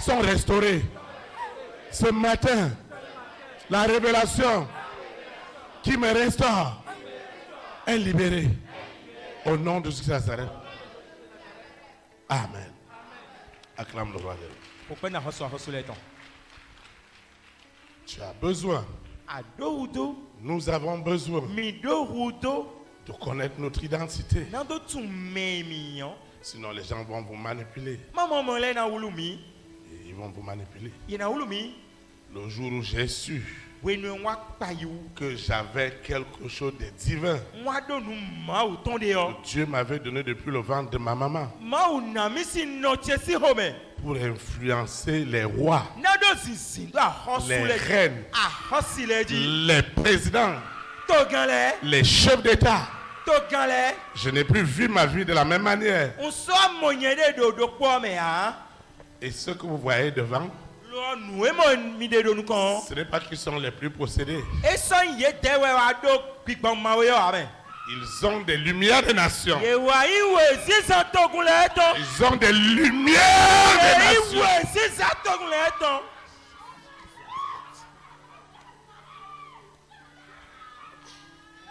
sont restaurées. Ce matin, la révélation qui me restaure est libérée. Au nom de Jésus de Nazareth. Amen. Acclame le roi des rois. Pourquoi n'a pas reçu temps? Tu as besoin. Adorudo, Nous avons besoin midorudo, de connaître notre identité. nando tu memion. Sinon, les gens vont vous manipuler. Maman molé na ulumi, Et ils vont vous manipuler. yena ulumi, Le jour où j'ai su wenu wa payou, que j'avais quelque chose de divin, moi donu ma ou ton deo. que Dieu m'avait donné depuis le ventre de ma maman, Ma ou na misi no chesi home. pour influencer les rois, Nado sisi do a les hosule. reines, A hosile di. les présidents, To ganle, les chefs d'État. to ganle. Je n'ai plus vu ma vie de la même manière. On so monyede do po me ha. Et ceux que vous voyez devant, Lo nu e mo mi de do nu kan. ce n'est pas qu'ils sont les plus possédés. E so ye dewe wa do pigbon ma we yo amen. Ils ont des lumières des nations. Ye wa iwe si san to gun le to. Ils ont des lumières des Ye nations. iwe si san to gun le to.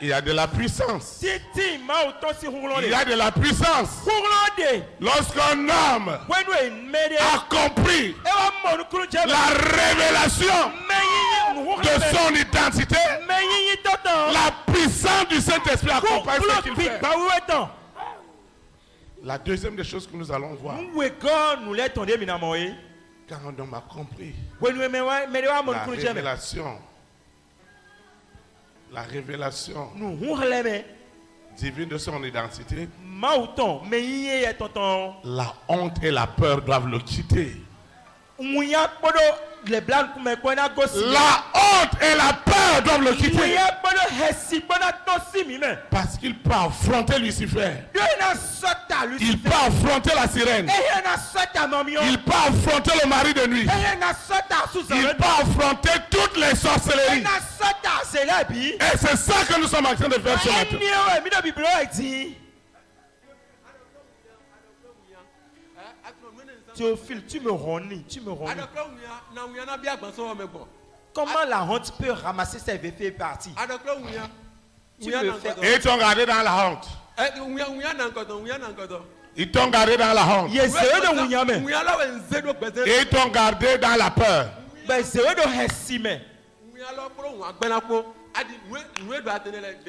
Il y a de la puissance. Titi ma o to si hunlo Il de. y a de la puissance. Hunlo de. Lorsqu'un homme When we made it. a compris E wa mo nu kunu je. la révélation Meyin nu hunlo de son identité, Meyin toto. la puissance du Saint-Esprit accompagne ce qu'il Kulo fait. ba we ton. La deuxième des choses que nous allons voir, We go nu le ton de mi na mo e. quand un homme a compris When we me wa mo nu la kunu je. révélation Nu hunle me. divine de son identité, Ma ou ton. Meyin ye tonton. la honte et la peur doivent le quitter. Mouya podo les blancs comme quoi na gosi. La honte et la peur doivent le quitter. Mouya podo hesi podo tosi mi me. Parce qu'il peut affronter Lucifer. Dieu na sota Il Lucifer. peut affronter la sirène. Eye na sota mamion. Il peut affronter le mari de nuit. Eye na sota Il Suzanne. peut affronter toutes les Eye sorcelleries. na sota Célabi. Et c'est ça que nous sommes en train de faire ce matin. Eni o mi do biblo eti. Théophile, tu me rennis, tu me rennis. Comment la honte peut ramasser ses effets partis? Tu me fais Et ils t'ont gardé dans la honte. Ils t'ont gardé dans la honte. Yes, c'est de Mounyame. Et ils t'ont gardé dans la peur. Ben, c'est de Hessime.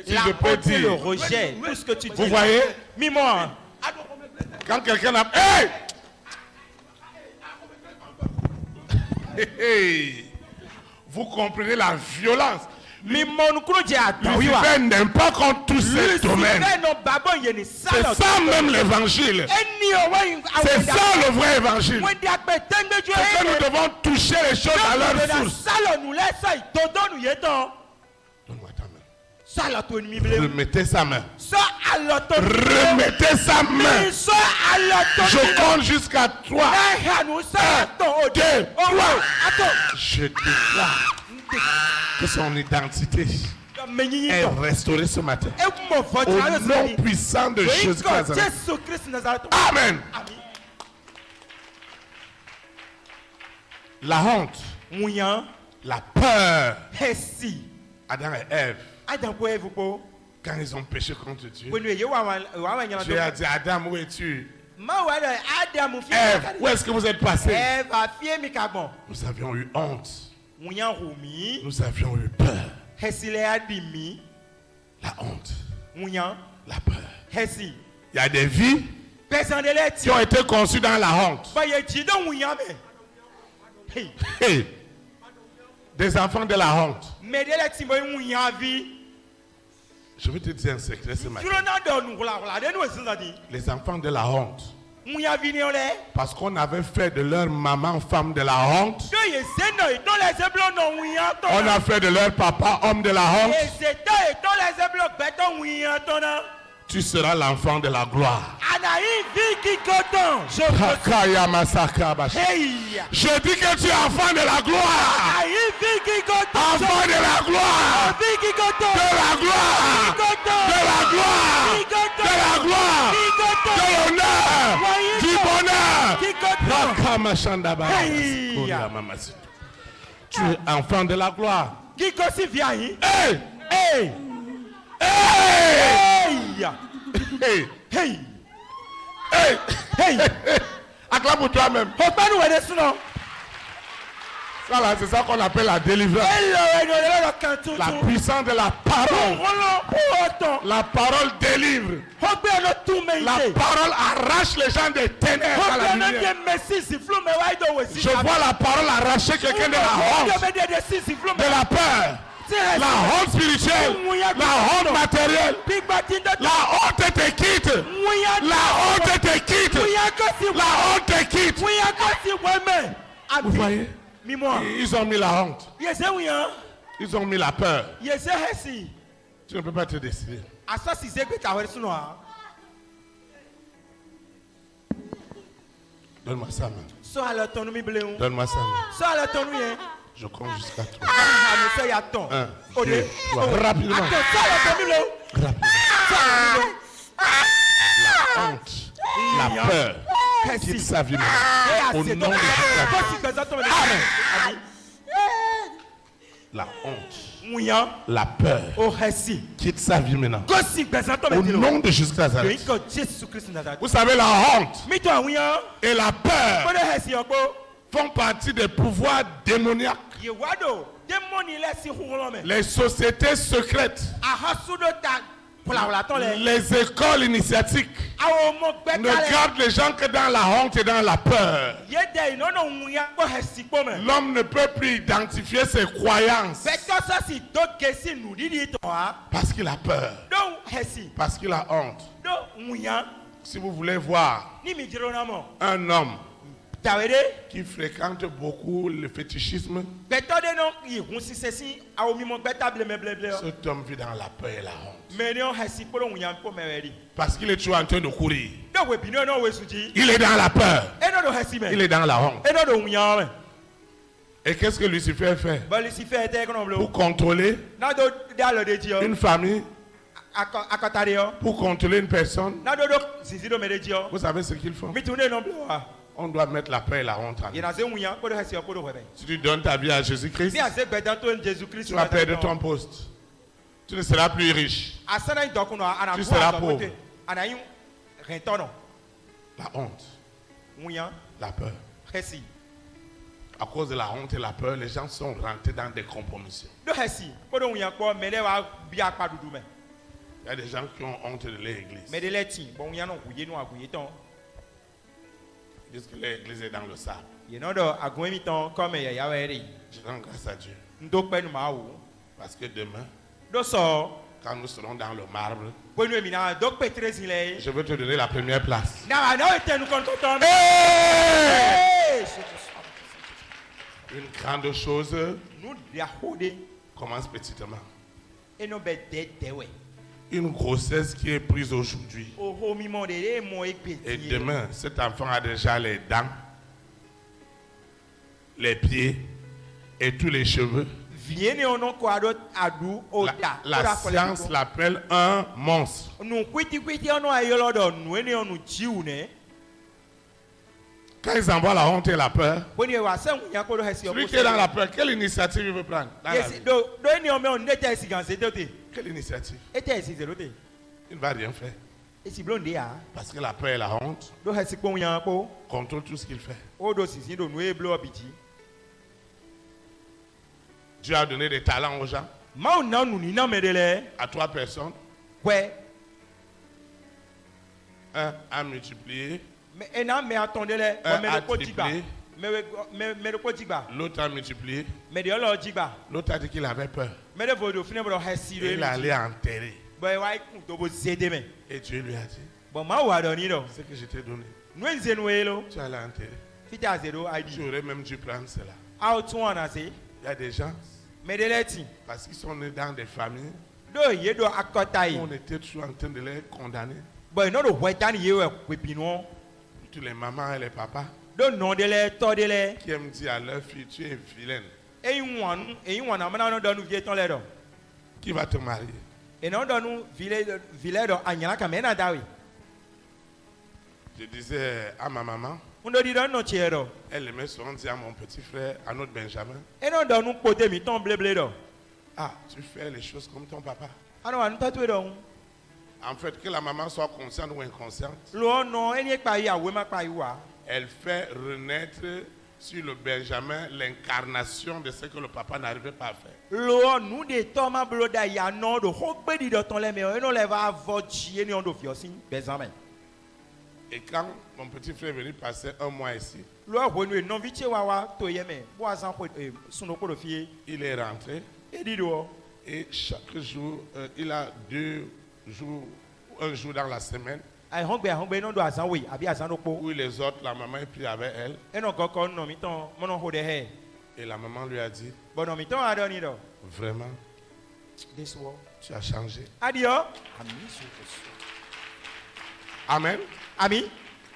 Si La je peux honte et le dire, rejet, tout ce que tu dis. vous voyez, Mis-moi. quand quelqu'un a... Hey! Hey! Vous comprenez la violence. Lucifer n'aime pas qu'on touche ce domaine. C'est ça même l'évangile. C'est ça le vrai évangile. C'est que nous devons toucher les choses à leur source. Donne-moi ta main. Remettez sa main. Remettez sa main. Je compte jusqu'à 3. 1, 2, 3. Je déclare que son identité est restaurée ce matin. Au nom puissant de Jésus-Christ. Amen. La honte, la peur. Adam et Ève, quand ils ont péché contre Dieu, Dieu a dit, Adam, où es-tu? Ève, où est-ce que vous êtes passé? Nous avions eu honte. Nous avions eu peur. La honte, la peur. Il y a des vies qui ont été conçues dans la honte. Hey, des enfants de la honte. Je vais te dire un secret ce matin. Les enfants de la honte. Parce qu'on avait fait de leur maman femme de la honte. On a fait de leur papa homme de la honte. Tu seras l'enfant de la gloire. Je dis que tu es enfant de la gloire. Enfant de la gloire. De la gloire. De la gloire. De la gloire. De l'honneur. Du bonheur. Rakamachandaba. Hey. Koria Mamacito. Tu es enfant de la gloire. Kiko si vient yi. Hey! Hey! Hey! Hey! Hey! Hey! Hey! Hey! Acclame pour toi-même. Ọgbẹ́ nu wẹ̀dẹ̀ sùn náà. Ça là, c'est ça qu'on appelle la délivrance. La puissance de la parole. La parole délivre. La parole arrache les gens des ténèbres à la lumière. Je vois la parole arracher quelqu'un de la honte, de la peur, la honte spirituelle, la honte matérielle. La honte te quitte. La honte te quitte. La honte te quitte. Vous voyez? Ils ont mis la honte. Ils ont mis la peur. Tu ne peux pas te décider. Donne-moi ça, man. Donne-moi ça, man. Je compte jusqu'à 3. 1, 2, 3. Rapidement. Rapidement. La honte, la peur quitte sa vie. Au nom de Jésus. Amen. La honte, la peur quitte sa vie maintenant. Au nom de Jésus-Christ. Vous savez, la honte et la peur font partie des pouvoirs démoniaques. Les sociétés secrètes, les écoles initiatiques ne gardent les gens que dans la honte et dans la peur. L'homme ne peut plus identifier ses croyances parce qu'il a peur, parce qu'il a honte. Si vous voulez voir un homme qui fréquente beaucoup le fétichisme, cet homme vit dans la peur et la honte. Parce qu'il est toujours en train de courir. Il est dans la peur. Il est dans la honte. Et qu'est-ce que Lucifer fait? Pour contrôler une famille, pour contrôler une personne, vous savez ce qu'ils font? On doit mettre la peur et la honte en nous. Si tu donnes ta vie à Jésus-Christ, tu vas perdre ton poste. Tu ne seras plus riche. Tu seras pauvre. La honte, la peur. À cause de la honte et la peur, les gens sont rentrés dans des compromissions. Il y a des gens qui ont honte de l'église. Ils disent que l'église est dans le sable. Je rends grâce à Dieu. Parce que demain, quand nous serons dans le marbre, je veux te donner la première place. Hey! Une grande chose commence petitement. Une grossesse qui est prise aujourd'hui. Et demain, cet enfant a déjà les dents, les pieds et tous les cheveux. La science l'appelle un monstre. Quand ils envoient la honte et la peur, celui qui est dans la peur, quelle initiative il veut prendre dans la vie? Quelle initiative? Il ne va rien faire. Parce que la peur et la honte contrôlent tout ce qu'il fait. Dieu a donné des talents aux gens. À 3 personnes. Un a multiplié. Un a triplé. L'autre a multiplié. L'autre a dit qu'il avait peur. Et il allait enterrer. Et Dieu lui a dit, ce que je t'ai donné, tu allais enterrer. Tu aurais même dû prendre cela. Il y a des gens, parce qu'ils sont nés dans des familles, on était toujours en train de les condamner. Tous les mamans et les papas qui aiment dire à leur fille, tu es vilaine. Qui va te marier? Je disais à ma maman, On doit dire non tiers. Elle aimait souvent dire à mon petit frère, à notre Benjamin, Et non dans nous poter mi ton blé blé. ah, tu fais les choses comme ton papa. Alors on tatoué donc. En fait, que la maman soit consciente ou inconsciente, Lo non eni pa ya we ma pa wa. elle fait renaître sur le Benjamin l'incarnation de ce que le papa n'arrivait pas à faire. Lo nous de Thomas bloda ya non do hokbe di do ton le me no le va vochi ni on do fiosin Benjamin. Et quand mon petit frère est venu passer un mois ici, Lo wonu non viche wa wa to ye me. Bo azan ko suno ko do fie. il est rentré E di do. et chaque jour, il a 2 jours, un jour dans la semaine, Ai hongbe non do azan we abi azan do po. où les autres, la maman est pris avec elle. E no koko no mi ton mo no ho de he. Et la maman lui a dit, Bon no mi ton adoni do. vraiment, This war. tu as changé. Adio. Amen. Ami,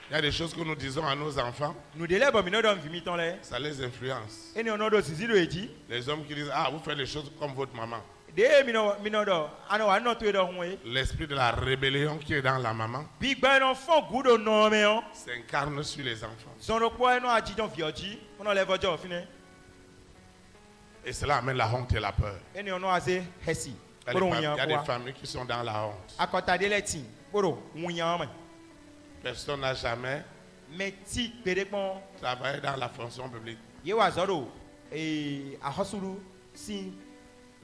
Il y a des choses que nous disons à nos enfants, nous délai bon mi no do mi ton le. ça les influence. E ni ono do sisi do eji. Les hommes qui disent, ah, vous faites les choses comme votre maman. De mi no do. Ano wa no to do hun we. L'esprit de la rébellion qui est dans la maman Big Ben no fon gudo no me on. s'incarne sur les enfants. Zono po no aji don fioji. Ono le vojo fine. Et cela amène la honte et la peur. E ni ono ase hesi. Il y a Boro des, il y a wuyan des kwa. familles qui sont dans la honte. Akota de letin. Boro wuyan me. Personne n'a jamais Me ti pere pon. travaillé dans la fonction publique. Ye wa zoro. A hosulu si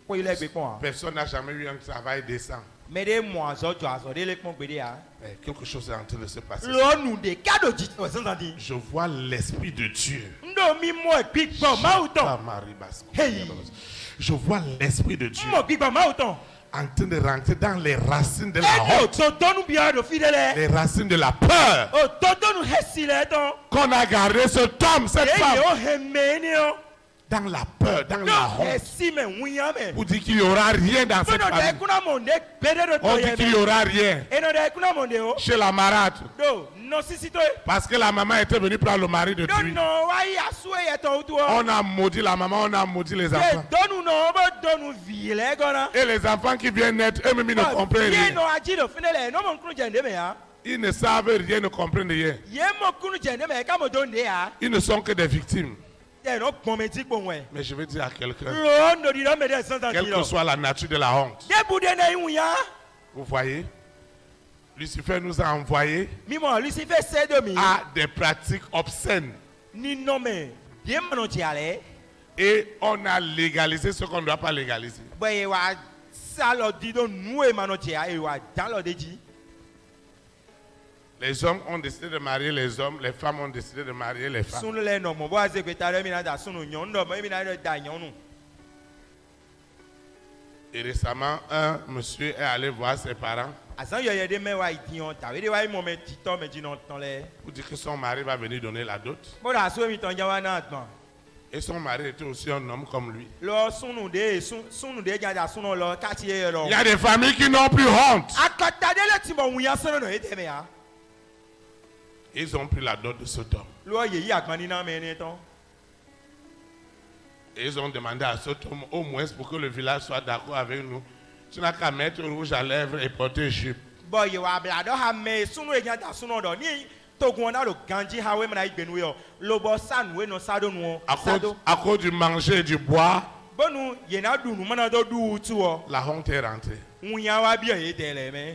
ko ile gbe pon. Personne n'a jamais eu un travail décent. Me de mo azojo azode le pon gbede a. Mais quelque chose est en train de se passer. Lo nu de kado ji o sanzandi. Je vois l'esprit de Dieu. Ndo mi mo gbigbo ma Ah, uton. Marie Basco. Hey. Je vois l'esprit de Dieu Mo gbigbo ma uton. en train de rentrer dans les racines de la E honte, do to donu bia do fidele. les racines de la peur. O to donu hesi le ton. Qu'on a gardé cet homme, cette Ye femme, o hemeni o. dans la peur, dans la No honte. hesi me wuyan me. Pour dire qu'il n'y aura rien dans cette Bono de famille. kuna mo ne gbede do On to dit ye qu'il n'y me. aura rien E no de kuna mo de o. chez la marâtre. Do no sisi to. Parce que la maman était venue prendre le mari de Do Dieu. no wa ya suwe ye to utu o. On a maudit la maman, on a maudit les Ye enfants. donu no bo donu vile gona. Et les enfants qui viennent naître, eux-mêmes ils ne comprennent Ye rien. no aji do finele no mo kunu jende me ya. Ils ne savent rien, ne comprennent rien. Ye mo kunu jende me ka mo do nde ya. Ils ne sont que des victimes. Ye no pon me ti pon we. Mais je veux dire à quelqu'un, Lo no di do me de sanzandi quelle que lo. soit la nature de la honte, De bude na wuyan. vous voyez, Lucifer nous a envoyés Mimo Lucifer se do mi. à des pratiques obscènes. Ni no me. Bien mo ti ale. Et on a légalisé ce qu'on ne doit pas légaliser. Boye wa salo di do nu e mano ti a e wa dan lo deji. Les hommes ont décidé de marier les hommes, les femmes ont décidé de marier les femmes. Sunu le no mo bo aze pe tare mi na da sunu nyon do mo mi na da nyon nu. Et récemment, un monsieur est allé voir ses parents Asan yo ye de me wa idion ta we de wa mo me ti to me ji no ton le. pour dire que son mari va venir donner la dot. Bo da so mi ton ja wa na gbon. Et son mari était aussi un homme comme lui. Lo sunu de ja da sunu lo ka ti ye lo. Il y a des familles qui n'ont plus honte. Akata de le ti mo wuyan sunu no e de me ya. Ils ont pris la dot de cet homme. Lo ye yi agbon ni na me ni ton. Et ils ont demandé à cet homme, au moins pour que le village soit d'accord avec nous, tu n'as qu'à mettre un rouge à lèvres et porter jupe. Bo ye wa bla do ha me sunu e ja da sunu do ni togun na lo ganji ha we me na igbenu yo. Lo bo sanu we no sado nu o. À cause du manger et du boire, Bonu ye na dunu mana do du tu o. la honte est rentrée. Wuyan wa bi ye de le me.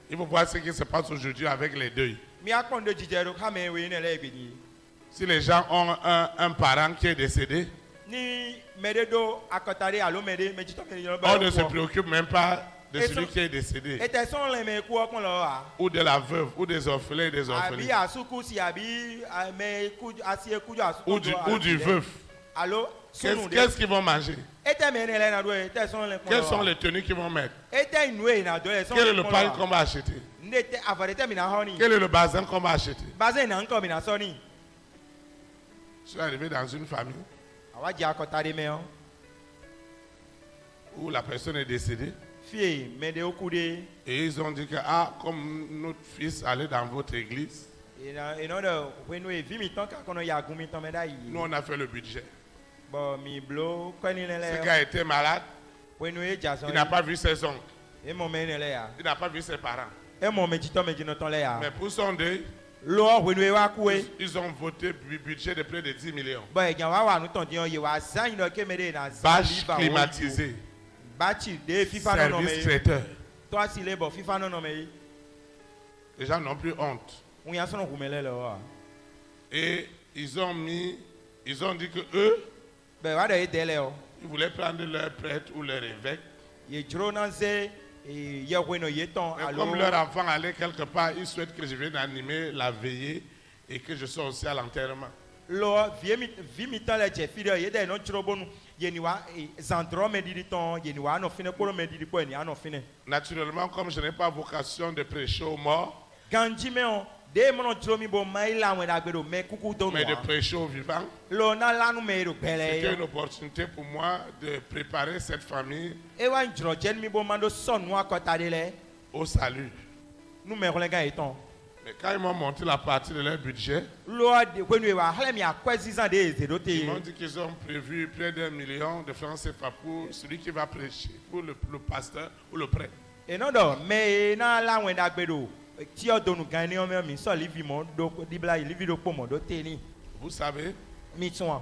Il faut voir ce qui se passe aujourd'hui avec les deuils. Mi akpon de jijero ka me we ne le igbeni. Si les gens ont un parent qui est décédé, Ni mede do akotare alo mede me jito me yo on ne se préoccupe même pas de Et celui son- qui est décédé, Ete son le me ku okun lo a. ou de la veuve, ou des orphelins et des Abi orphelines, asuku si abi me ku asi kujo asuku. ou du veuf. Allo sunu de. Qu'est-ce qu'ils vont manger? Ete me ne le na do ete son le Quelles sont les tenues qu'ils vont mettre? Ete inwe na do e son. Quel est le pain qu'on va acheter? Ndete avarete mi na honi. Quel est le bazin qu'on va acheter? Bazen na nko mi na soni. Je suis arrivé dans une famille Awa ji akotare me o. où la personne est décédée Fie me de okude. et ils ont dit que, ah, comme notre fils allait dans votre église, Ino de wenu e vi mi ton ka kono ya gumi ton me da yi. nous on a fait le budget. Bo mi blo kwani le Ce le. gars était malade, Wenu e jason. il n'a pas vu ses oncles, E mo me ne le ya. il n'a pas vu ses parents. E mo me jito me jino ton le ya. Mais pour son deuil, Lo wenwe wa kuwe. Ils ont voté budget de près de 10 millions. Ba egyan wa wa nu ton dion ye wa zan no kemede na zan Bâche liva. climatisée. Bachi de FIFA no no Service me. traiteur. Toi si lebo FIFA no no me. Les gens n'ont plus honte. On y a son kumele le wa. Et ils ont dit que eux, Ba wa de dele o. ils voulaient prendre leur prêtre ou leur évêque. Ye jro na ze ye weno ye ton Mais alo. comme leur enfant allait quelque part, ils souhaitent que je vienne animer la veillée et que je sois aussi à l'enterrement. Lo vi mi tan le je fi de ye de no jro bonu. Ye ni wa zandro me didi ton ye ni wa no fine ko me didi ko ni ano fine. Naturellement, comme je n'ai pas vocation de prêcher aux morts, Ganji me on de mono jro mi bo mai la wen agbedo me kuku don mais de wa. prêcher aux vivants, Lo na lanu me ro c'était pele. une opportunité pour moi de préparer cette famille E wa jro jen mi bo mando son wa kota de le. au salut. Nu me ko le gan eton. Mais quand ils m'ont monté la partie de leur budget, Lo de wenu wa hle mi akwezi zan de zero te. ils m'ont dit qu'ils ont prévu près d'1 million de francs CFA pour celui qui va prêcher, pour le pasteur ou le prêtre. E no do me na la wen agbedo. Ti o donu gan ni o me mi so livi mo do di bla livi do po mo do te ni. Vous savez, Mi tun.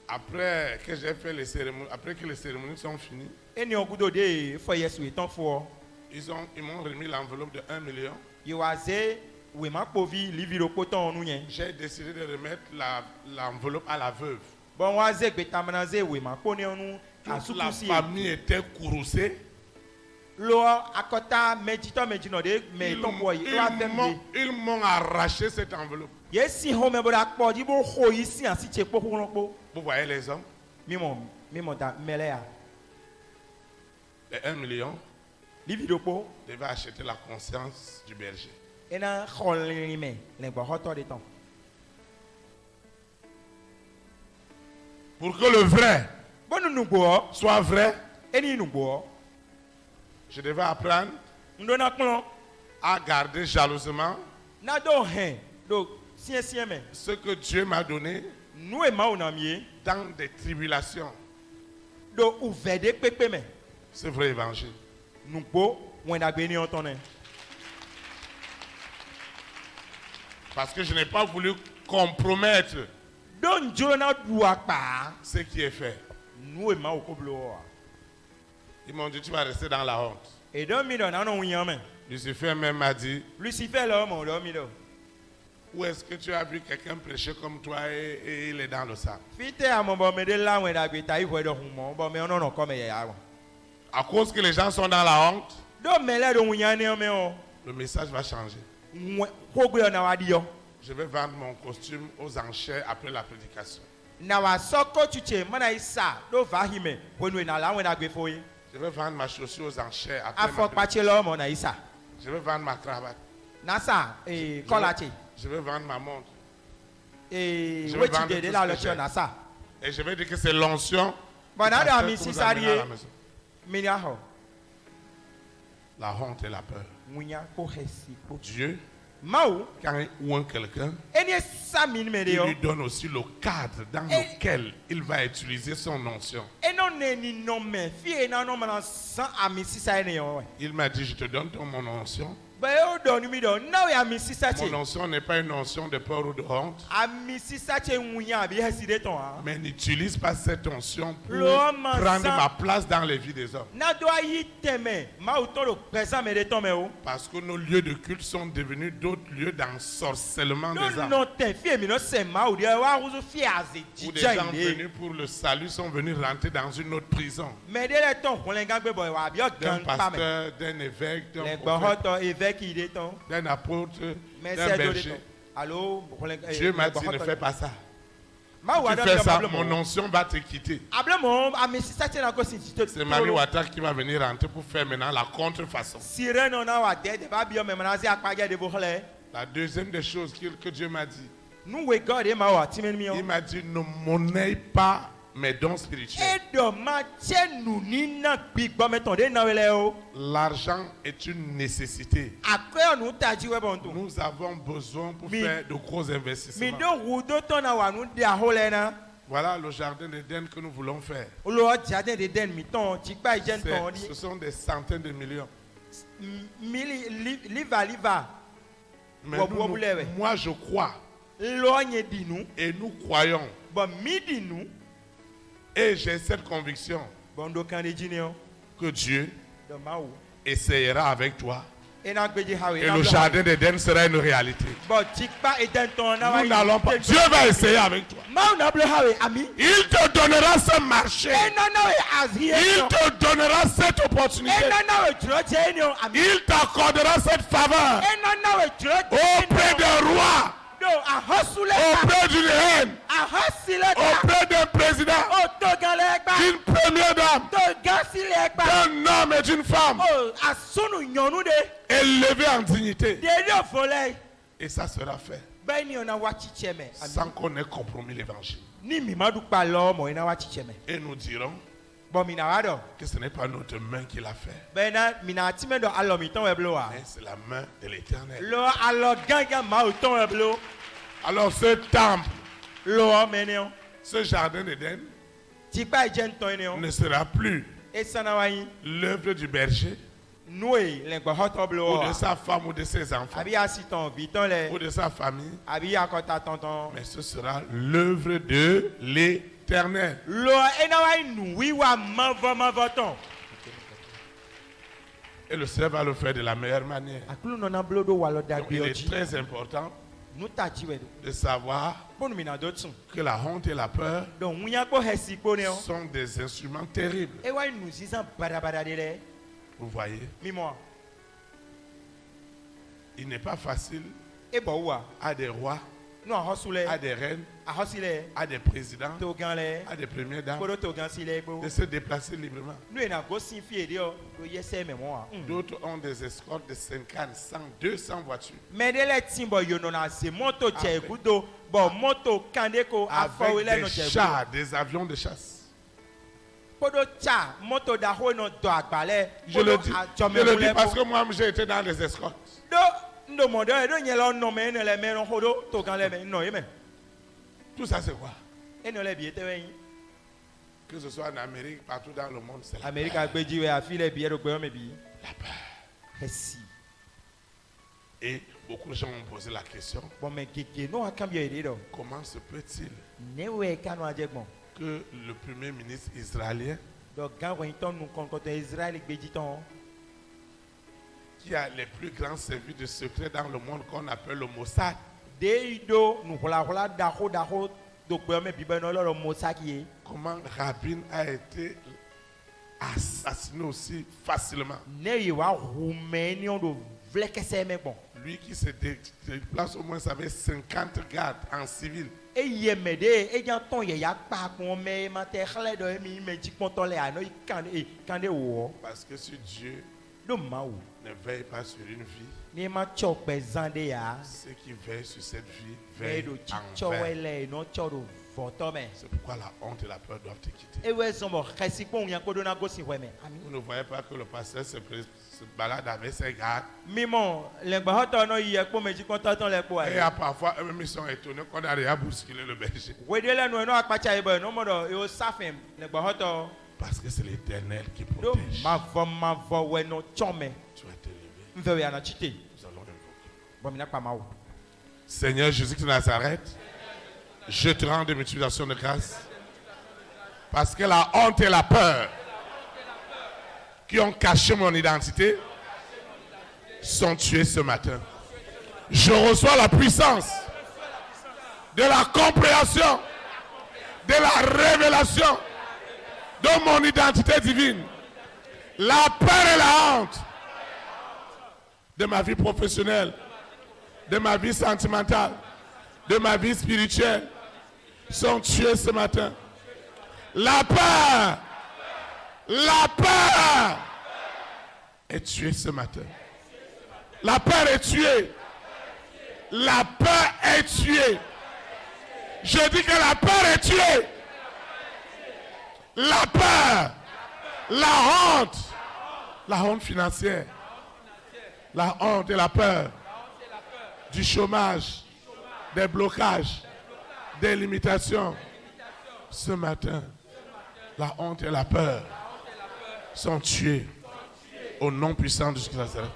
après que j'ai fait les cérémonies, après que les cérémonies sont finies, Eni ogudo de fo yesu eton fo. ils m'ont remis l'enveloppe de 1 million. Ye wa ze we ma povi livi do po ton nu yen. J'ai décidé de remettre l'enveloppe à la veuve. Bon wa ze gbe tamana ze we ma po ni onu Toute la asukusi. famille était courroucée. Lo akota mejito mejino de me ton po yi wa fembe. Ils m'ont arraché cette enveloppe. Ye si ho me bo da po di bo ho yi si an si che po ko po. Vous voyez les hommes, Mi mo da mele ya. les 1 million Livi do po. devaient acheter la conscience du berger. Ena khol me le gbo hoto de ton. Pour que le vrai Bonu nu gbo. soit vrai, Eni nu gbo. je devais apprendre Ndo na klon. à garder jalousement Na do hen do sien me. ce que Dieu m'a donné Nu e ma una mie dans des tribulations. do uvede pepe me. C'est vrai évangile. Nu gbo wen da gbe ni on ton. Parce que je n'ai pas voulu compromettre Don juro na du apa. ce qui est fait. Nu e ma o ko blo. Ils m'ont dit, tu vas rester dans la honte. E don mi do na no wiyan me. Lucifer même m'a dit, Lucifer lo mo do mi do. où est-ce que tu as vu quelqu'un prêcher comme toi et il est dans le sang? Fite amo bo me de la wen da gbe ta iwe do hun mo bo me ono no ko me ya. À cause que les gens sont dans la honte, Do me le do wiyan ni o me o. le message va changer. Ko gbe na wa di yo. Je vais vendre mon costume aux enchères après la prédication. Na wa soko chuche mana isa do va hime wenu na la wen da gbe fo yi. Je vais vendre ma chaussure aux enchères après ma Afọ prédication. pache lo mo na isa. Je vais vendre ma cravate. Na sa kola che. Je vais vendre ma montre. Je vais vais vendre de tout la ce que lotion j'ai. na sa. Et je vais dire que c'est l'onction Bon, du na pasteur da mi que vous si amenez à la sari maison. minya ho. La honte et la peur. Munya ko hesi ko. Dieu, Mau quand il oint quelqu'un, eni sa min me de il yo. lui donne aussi le cadre dans lequel il va utiliser son onction. Eno ne ni no me fi na no mana san ami si sa ne yo. Il m'a dit, je te donne mon onction. Ba yo do mi do na we ami si sa che. Mon onction n'est pas une onction de peur ou de honte, Ami si sa che munya bi hesi de ton ha. mais n'utilise pas cette onction pour L'homme prendre sans- ma place dans les vies des hommes. Na do ayi teme ma o to lo présent me de ton me o. Parce que nos lieux de culte sont devenus d'autres lieux d'ensorcellement des No âmes. no te fi mi no se ma o de wa uzu fi aze Où des jija gens ile. venus pour le salut sont venus rentrer dans une autre prison. Me de le ton ko le gangbe boy wa bi o D'un gan pa me. pasteur, d'un évêque, d'un Le prophète, gbohoto évêque ide ton. d'un apôtre, Mais d'un c'est de berger. ton. Allô, Dieu m'a dit, ne fais pas ça. Ma wa Tu fais ça, mon onction va te quitter. Able mo ami si sa na ko si ti C'est Marie Ouattara qui va venir rentrer pour faire maintenant la contrefaçon. Sire no na wa de ba bi o me na si apage de bo hole. La deuxième des choses que Dieu m'a dit, Nu we God e ma wa ti mi o. il m'a dit, ne monnaie pas mes dons spirituels. Edo ma che nu ni na gbigbo me ton de na wele o. L'argent est une nécessité. Akwe nu taji we bon tu. Nous avons besoin pour Mi- faire de gros Mi investissements. do wudo ton na wa nu de a hole na. Voilà le jardin d'Éden que nous voulons faire. Olo jardin de den mi ton ti pa jen ton Ce sont des centaines de millions. mili liva Mais Bobo bulewe. moi, je crois Logne di nous. et nous croyons Bon midi nous. et j'ai cette conviction Bon do kan de jineo. que Dieu De maou. essayera avec toi Et na gbeji hawe. et le jardin d'Éden sera une réalité. Bon tikpa et ton na Nous n'allons pas. Dieu va essayer avec toi. Mau na ble hawe ami. Il te donnera ce marché. E na na we azie. Il te donnera cette opportunité. E na na we juro je ni o ami. Il t'accordera cette faveur E na na we juro je. auprès d'un roi, Do a hosule. auprès d'une reine, A hosile. auprès d'un président, O to gan le gba. d'une première dame, To gan si le gba. d'un homme et d'une femme, O asunu nyonu de. élevés en dignité. De ri ofole. Et ça sera fait Ben ni ona wa chicheme. sans qu'on ait compromis l'évangile. Ni mi madu pa lo mo ina wa chicheme. Et nous dirons Bon mi na wa do. que ce n'est pas notre main qui l'a fait, Ben na mi na ti me do alo mi ton we blo wa. mais c'est la main de l'Éternel. Lo alo ganga ma o ton we blo. Alors ce temple, Lo menio. ce jardin d'Éden Tikpa je nton ni o. ne sera plus E sana wa yin. l'œuvre du berger Noé le gba hoto blo ou wa. de sa femme ou de ses enfants Abi asiton viton le. ou de sa famille, Abi akota tonton. mais ce sera l'œuvre de l'Éternel. Lo ena wa nu wi wa mavo ton. Et le Seigneur va le faire de la meilleure manière. Akulu nona blo do wa lo da Donc, il gbe est oji. très important Nu ta ji we do. de savoir Bonu mi na do tun. que la honte et la peur Donc wunya ko hesi ko ne o. sont des instruments terribles. E wa nu sisan bada de le. Vous voyez, Mi mo. il n'est pas facile E bo wa. à des rois, Nu a hosule. à des reines, A hosile. à des présidents, To gan le. à des premières dames Kodo to gan si le gbo. de se déplacer librement. Nu e na go sin fi de o. Do yese me mo wa. D'autres ont des escortes de 50, 100, 200 voitures. Mais de le timbo yo no na se moto che gudo. Bo moto kande ko afo Avec le no des che gudo. chars, des avions de chasse. Kodo cha moto da ho no do agbale. Je le dis parce que moi j'ai été dans des escortes. Do ndo mo do e do nyelo no me ne le me no hodo to gan le me no ye me. Tout ça c'est quoi? E no le bi ete wen. Que ce soit en Amérique, partout dans le monde, c'est la America gbeji we afi le bi e do gbe o me bi. La peur. Hesi. Et beaucoup de gens ont posé la question, Bon mais keke no akam yo ede do. comment se peut-il Ne we ka no ajegbon. que le premier ministre israélien, Do gan wen ton nu kon koto Israel gbeji ton. qui a les plus grands services de secret dans le monde qu'on appelle le Mossad, De do nu hola da ho do gbe o me bi be no lo mosaki. comment Rabin a été assassiné aussi facilement. Ne ye wa rumeni on do vlekese me bon. Lui qui se déplace au moins avec 50 gardes en civil. E ye me de e jan ton ye ya pa kon me ma te khle do mi me ji pon ton le ano kande wo. Parce que si Dieu Do ma wo. ne veille pas sur une vie, Ni ma chokpe zande ya. ceux qui veillent sur cette vie E veillent do en chicho vain. wele no chodo voto me. C'est pourquoi la honte et la peur doivent te quitter. E we son bo khesi pon yan kodo na go si we me. Ami. Vous ne voyez pas que le pasteur se balade avec ses gardes. Mimon, le gba hoto no ye po meji kon ton le po Et ai. parfois, eux-mêmes ils sont étonnés qu'on arrive à bousculer le berger. We de le no no akpacha e bo no mo do e o safem le gba hoto. Parce que c'est l'Éternel qui Do protège. ma vo we no chome. Tu vas te lever. Mve we ana chite. Nous allons invoquer. Bon mi na pa ma wo. Seigneur Jésus de Nazareth, je te rends des multiplications de grâce. Parce que la honte et la peur qui ont caché mon identité sont tués ce matin. Je reçois la puissance de la compréhension, de la révélation de mon identité divine. La peur et la honte de ma vie professionnelle, de ma vie sentimentale, de ma vie spirituelle sont tués ce matin. La peur est tuée ce matin. La peur est tuée. La peur est tuée. Je dis que la peur est tuée. La peur, la honte financière, la honte et la peur du chômage, des blocages, des limitations. Ce matin, la honte et la peur sont tués au nom puissant de Jésus de Nazareth.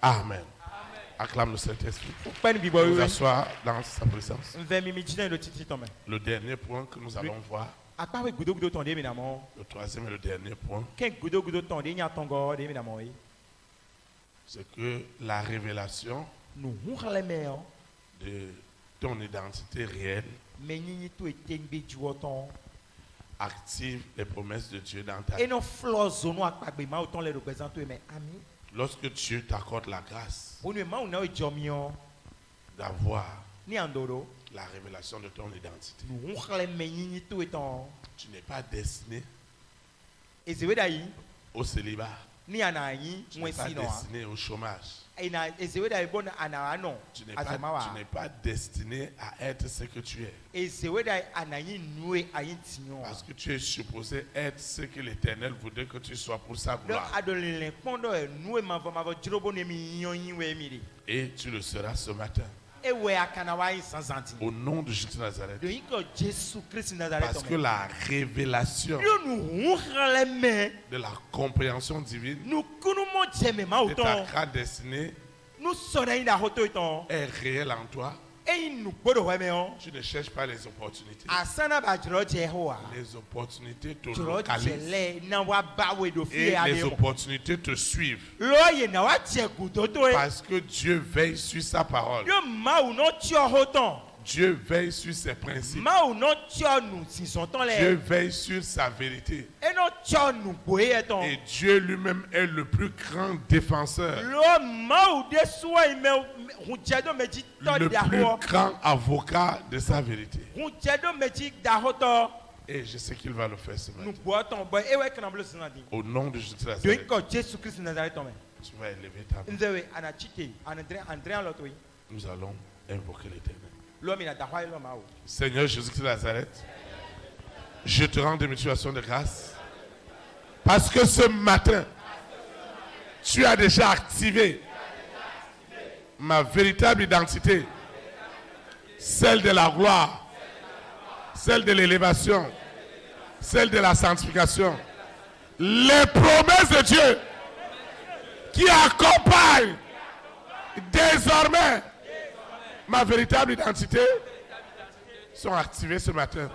Amen. Acclame le Saint-Esprit. Pen bibo Nous oui. asseoir dans sa présence. Nve mi jina le titi tome. Le dernier point que nous allons voir, Akpa we gudo tonde mi namo. le troisième et le dernier point, Ken gudo tonde nya tongo de mi namo yi. c'est que la révélation Nu hunle me o. de ton identité réelle Me nyinyi to etembe juoton. active les promesses de Dieu dans ta Et vie. non flozo no akpagbe ma autant les représenter mais ami. Lorsque Dieu t'accorde la grâce Onu ma una o jomio d'avoir ni andoro. la révélation de ton identité, Nu hunle me nyinyi to eton. tu n'es pas destiné Ezewe dai au célibat, ni anayi tu n'es pas mwesi no. destiné au chômage, Ina ezewe dai bon anara no. tu n'es Azamawa. pas destiné à être ce que tu es. Ezewe dai anayi nue ayin tinyo. Parce que tu es supposé être ce que l'Éternel voudrait que tu sois pour sa Donc, gloire. adolescent, pendant nous, ma jobo ne mi yoni we miri. Et tu le seras ce matin. Et we akanawa sans anti. Au nom de Jésus de Nazareth. De iko Jésus Christ Nazareth. Parce que la révélation nous hunreme, de la compréhension divine nous kunumo jeme ma de ta autant. grande destinée Nous sonna ina hoto iton. est réelle en toi. Et nous bodo weme on. Tu ne cherches pas les opportunités. Asana ba jro jehoa. Les opportunités te Jro localisent. jele na wa bawe do Et fie les ade. opportunités te suivent. Loye na wa cheku toto e. Parce que Dieu veille sur sa parole. Yo ma ou no tio hoton. Dieu veille sur ses principes. Ma ou no tio nu si son ton Dieu le. veille sur sa vérité. Et no tio nu boye eton. Et Dieu lui-même est le plus grand défenseur, Lo ma ou de soa ime hunjedo meji to le da plus ho. grand avocat de sa vérité. Hunjedo meji da hoto. Et je sais qu'il va le faire ce Nu matin. bo ton boy e we kana blo sinadi. Au nom de Jésus de Do Nazareth, iko Jésus Christ Nazareth tome. tu vas élever ta main. Nzewe ana chite André lotoi. Nous allons invoquer l'Éternel. Lo mi na da hwa lo ma o. Seigneur Jésus-Christ de Nazareth, je te rends des motivations de grâce. Parce que ce matin, tu as déjà activé ma véritable identité, celle de la gloire, celle de l'élévation, celle de la sanctification. Les promesses de Dieu qui accompagnent désormais ma véritable identité sont activées ce matin.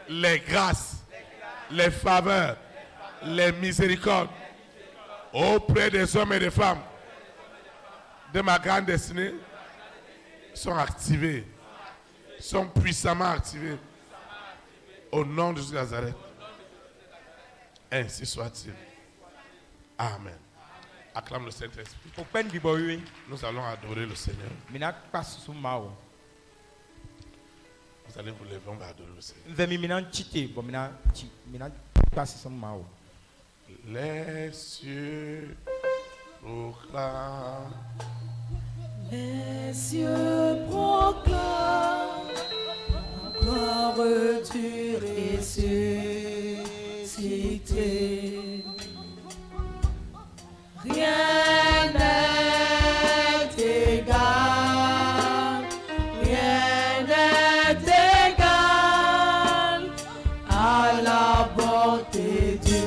Les grâces, les faveurs, les miséricordes auprès des hommes et des femmes de ma grande destinée sont activées, sont puissamment activées. Au nom de Jésus de Nazareth. Ainsi soit-il. Amen. Acclame le Saint-Esprit. O pen bibo wi. Nous allons adorer le Seigneur. Mina pasu ma o. Vous allez vous lever, on va adorer le Seigneur. Nze mi mina chite bo mina pasu ma o. Les cieux proclament Les cieux proclament la gloire du ressuscité. Rien n'est égal, rien n'est égal à la bonté du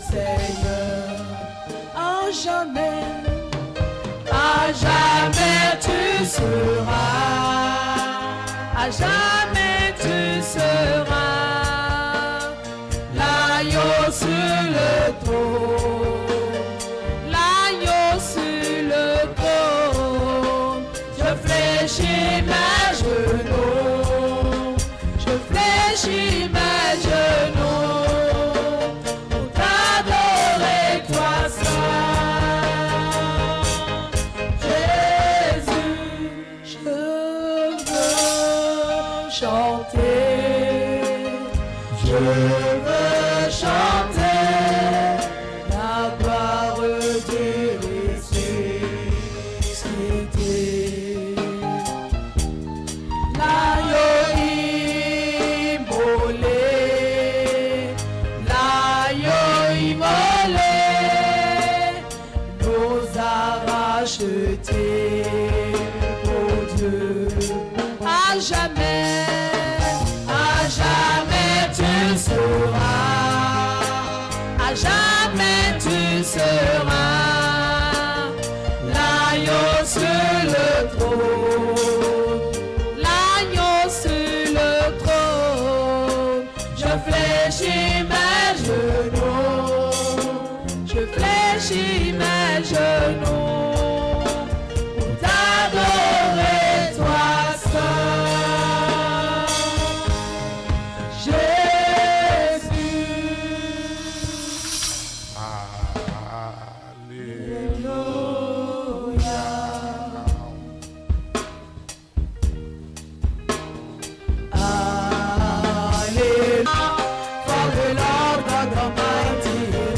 Seigneur. À jamais tu seras, à jamais tu seras l'agneau sur le trône, l'agneau sur le trône. Je fléchis mes genoux, je fléchis mes genoux pour t'adorer toi seul. Jésus, je veux chanter, je veux chanter la gloire du ressuscité. L'agneau immolé, l'agneau immolé nous a rachetés pour Dieu. À jamais tu seras, fléchis mes genoux, je fléchis mes genoux pour t'adorer toi seul. Jésus, Alléluia. Alléluia. For the Lord God Almighty reigns.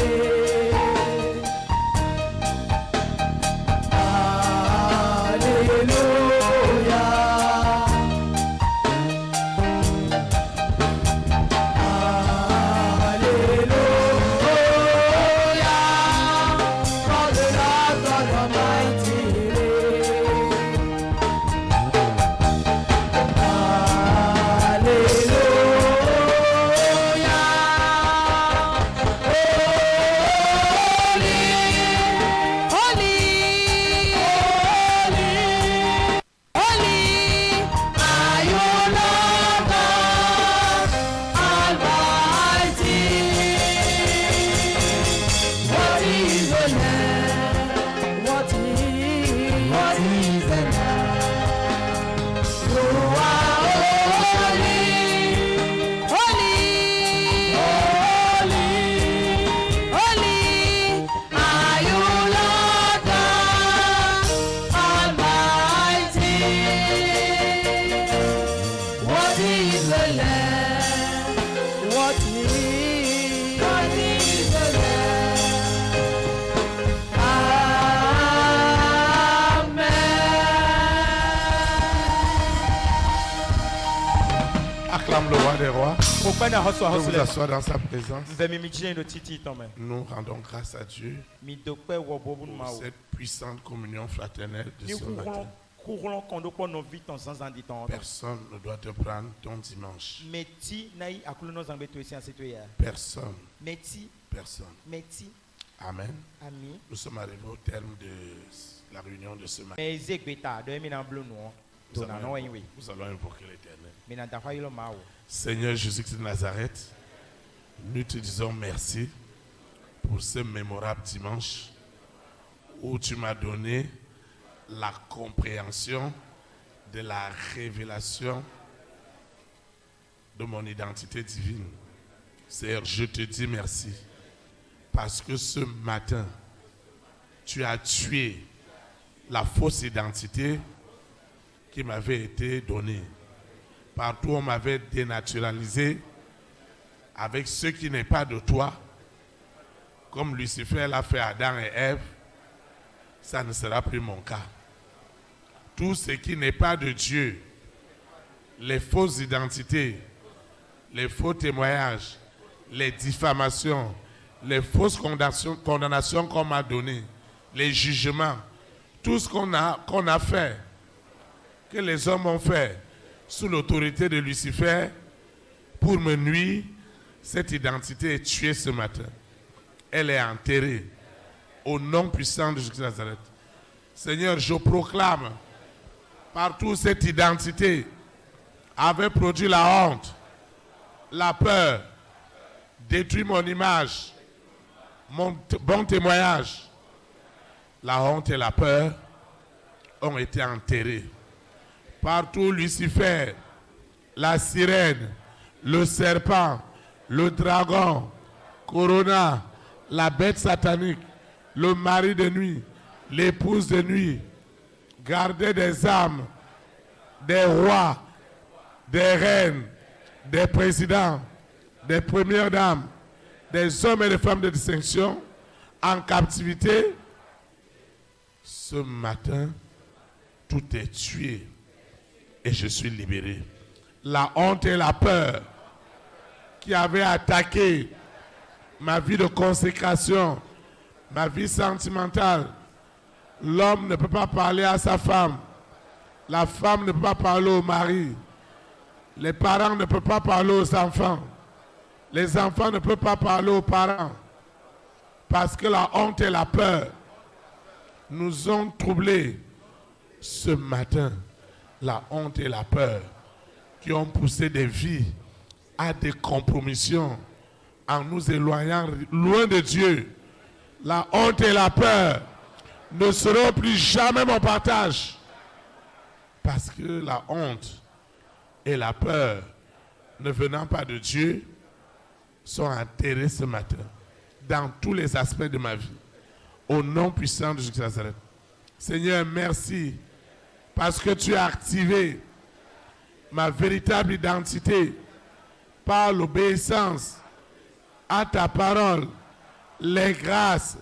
Acclame le roi des rois. Pourquoi n'a reçoit Je vous reçoit assois dans sa présence. nous Nous rendons grâce à Dieu pour cette puissante communion fraternelle de ce matin. Personne ne doit te prendre ton dimanche. Personne. Personne. Amen. Nous sommes arrivés au terme de la réunion de ce matin. Nous allons invoquer l'Éternel. Seigneur Jésus-Christ de Nazareth, nous te disons merci pour ce mémorable dimanche où tu m'as donné la compréhension de la révélation de mon identité divine. Seigneur, je te dis merci parce que ce matin, tu as tué la fausse identité qui m'avait été donnée. Partout on m'avait dénaturalisé avec ce qui n'est pas de toi, comme Lucifer l'a fait à Adam et Ève, ça ne sera plus mon cas. Tout ce qui n'est pas de Dieu, les fausses identités, les faux témoignages, les diffamations, les fausses condamnations qu'on m'a données, les jugements, tout ce qu'on a fait, que les hommes ont fait sous l'autorité de Lucifer pour me nuire, cette identité est tuée ce matin. Elle est enterrée au nom puissant de Jésus de Nazareth. Seigneur, je proclame partout cette identité avait produit la honte, la peur, détruit mon image, mon bon témoignage. La honte et la peur ont été enterrés. Partout Lucifer, la sirène, le serpent, le dragon, Corona, la bête satanique, le mari de nuit, l'épouse de nuit, garder des âmes, des rois, des reines, des présidents, des premières dames, des hommes et des femmes de distinction en captivité. Ce matin, tout est tué et je suis libéré. La honte et la peur qui avaient attaqué ma vie de consécration, ma vie sentimentale. L'homme ne peut pas parler à sa femme. La femme ne peut pas parler au mari. Les parents ne peuvent pas parler aux enfants. Les enfants ne peuvent pas parler aux parents. Parce que la honte et la peur nous ont troublés. Ce matin, la honte et la peur qui ont poussé des vies à des compromissions, en nous éloignant loin de Dieu. La honte et la peur ne seront plus jamais mon partage. Parce que la honte et la peur, ne venant pas de Dieu, sont enterrés ce matin dans tous les aspects de ma vie. Au nom puissant de Jésus de Nazareth. Seigneur, merci parce que tu as activé ma véritable identité par l'obéissance à ta parole, les grâces,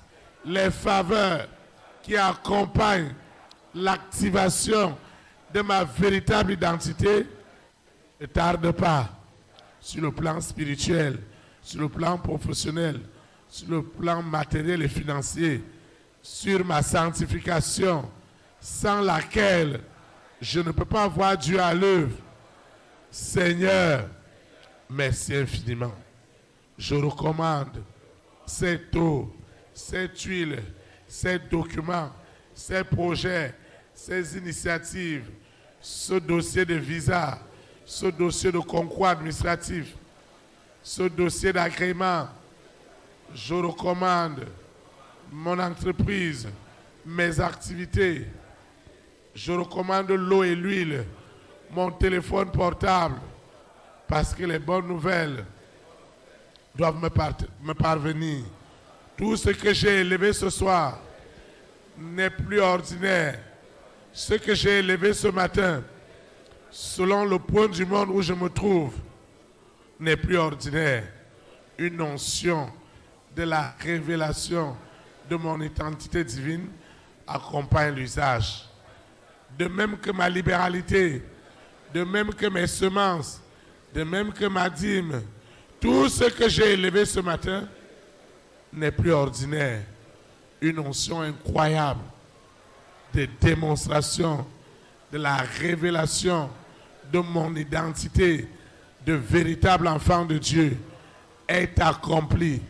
les faveurs qui accompagnent l'activation de ma véritable identité. Ne tarde pas sur le plan spirituel, sur le plan professionnel, sur le plan matériel et financier, sur ma sanctification, sans laquelle je ne peux pas voir Dieu à l'œuvre. Seigneur, merci infiniment. Je recommande cette eau, cette huile, ces documents, ces projets, ces initiatives, ce dossier de visa, ce dossier de concours administratif, ce dossier d'agrément. Je recommande mon entreprise, mes activités. Je recommande l'eau et l'huile, mon téléphone portable, parce que les bonnes nouvelles doivent me parvenir. Tout ce que j'ai élevé ce soir n'est plus ordinaire. Ce que j'ai élevé ce matin, selon le point du monde où je me trouve, n'est plus ordinaire. Une onction de la révélation de mon identité divine accompagne l'usage. De même que ma libéralité, de même que mes semences, de même que ma dîme, tout ce que j'ai élevé ce matin n'est plus ordinaire. Une onction incroyable de démonstration de la révélation de mon identité de véritable enfant de Dieu est accomplie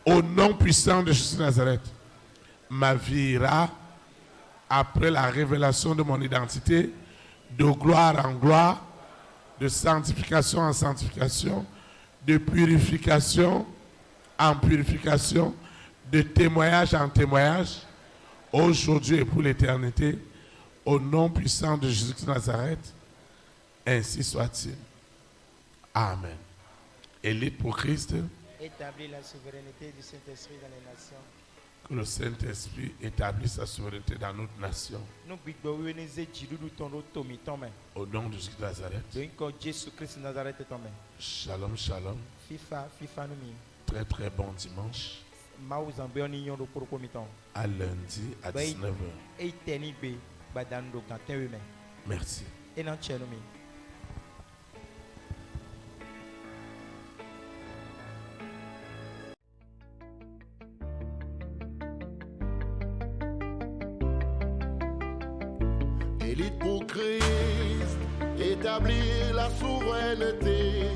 au nom puissant de Jésus de Nazareth. Ma vie ira après la révélation de mon identité, de gloire en gloire, de sanctification en sanctification, de purification en purification, de témoignage en témoignage, aujourd'hui et pour l'éternité, au nom puissant de Jésus de Nazareth, ainsi soit-il. Amen. Élite pour Christ. Établir la souveraineté du Saint-Esprit dans les nations. Que le Saint-Esprit établisse sa souveraineté dans notre nation. Au nom de Jésus de Nazareth. Shalom, shalom. Très très bon dimanche. À lundi à 19h. Merci. Élite pour Christ, établir la souveraineté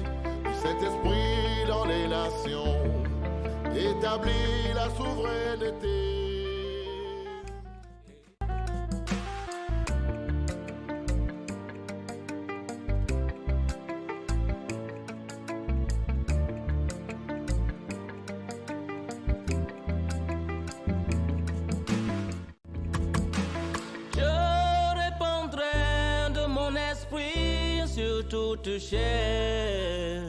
du Saint-Esprit dans les nations. Établir la souveraineté. Toute chair,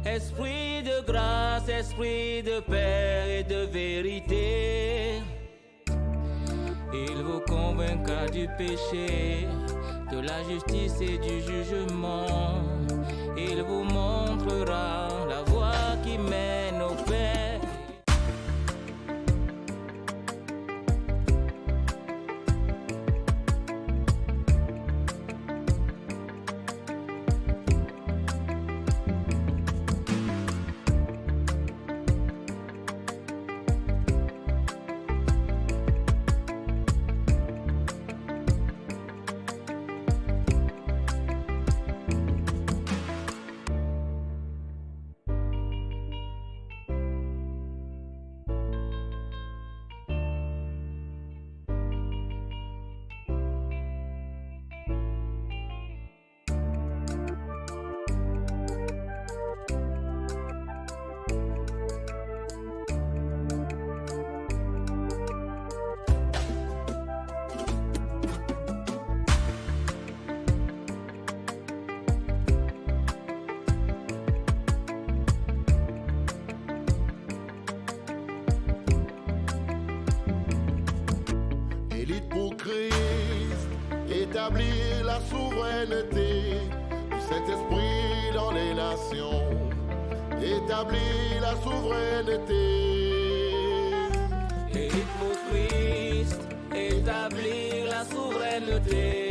esprit de grâce, esprit de paix et de vérité, il vous convaincra du péché, de la justice et du jugement, il vous montrera la voie qui mène au Père. établir la souveraineté du Saint-Esprit dans les nations. Établir la souveraineté. Et pour Christ, établir la souveraineté.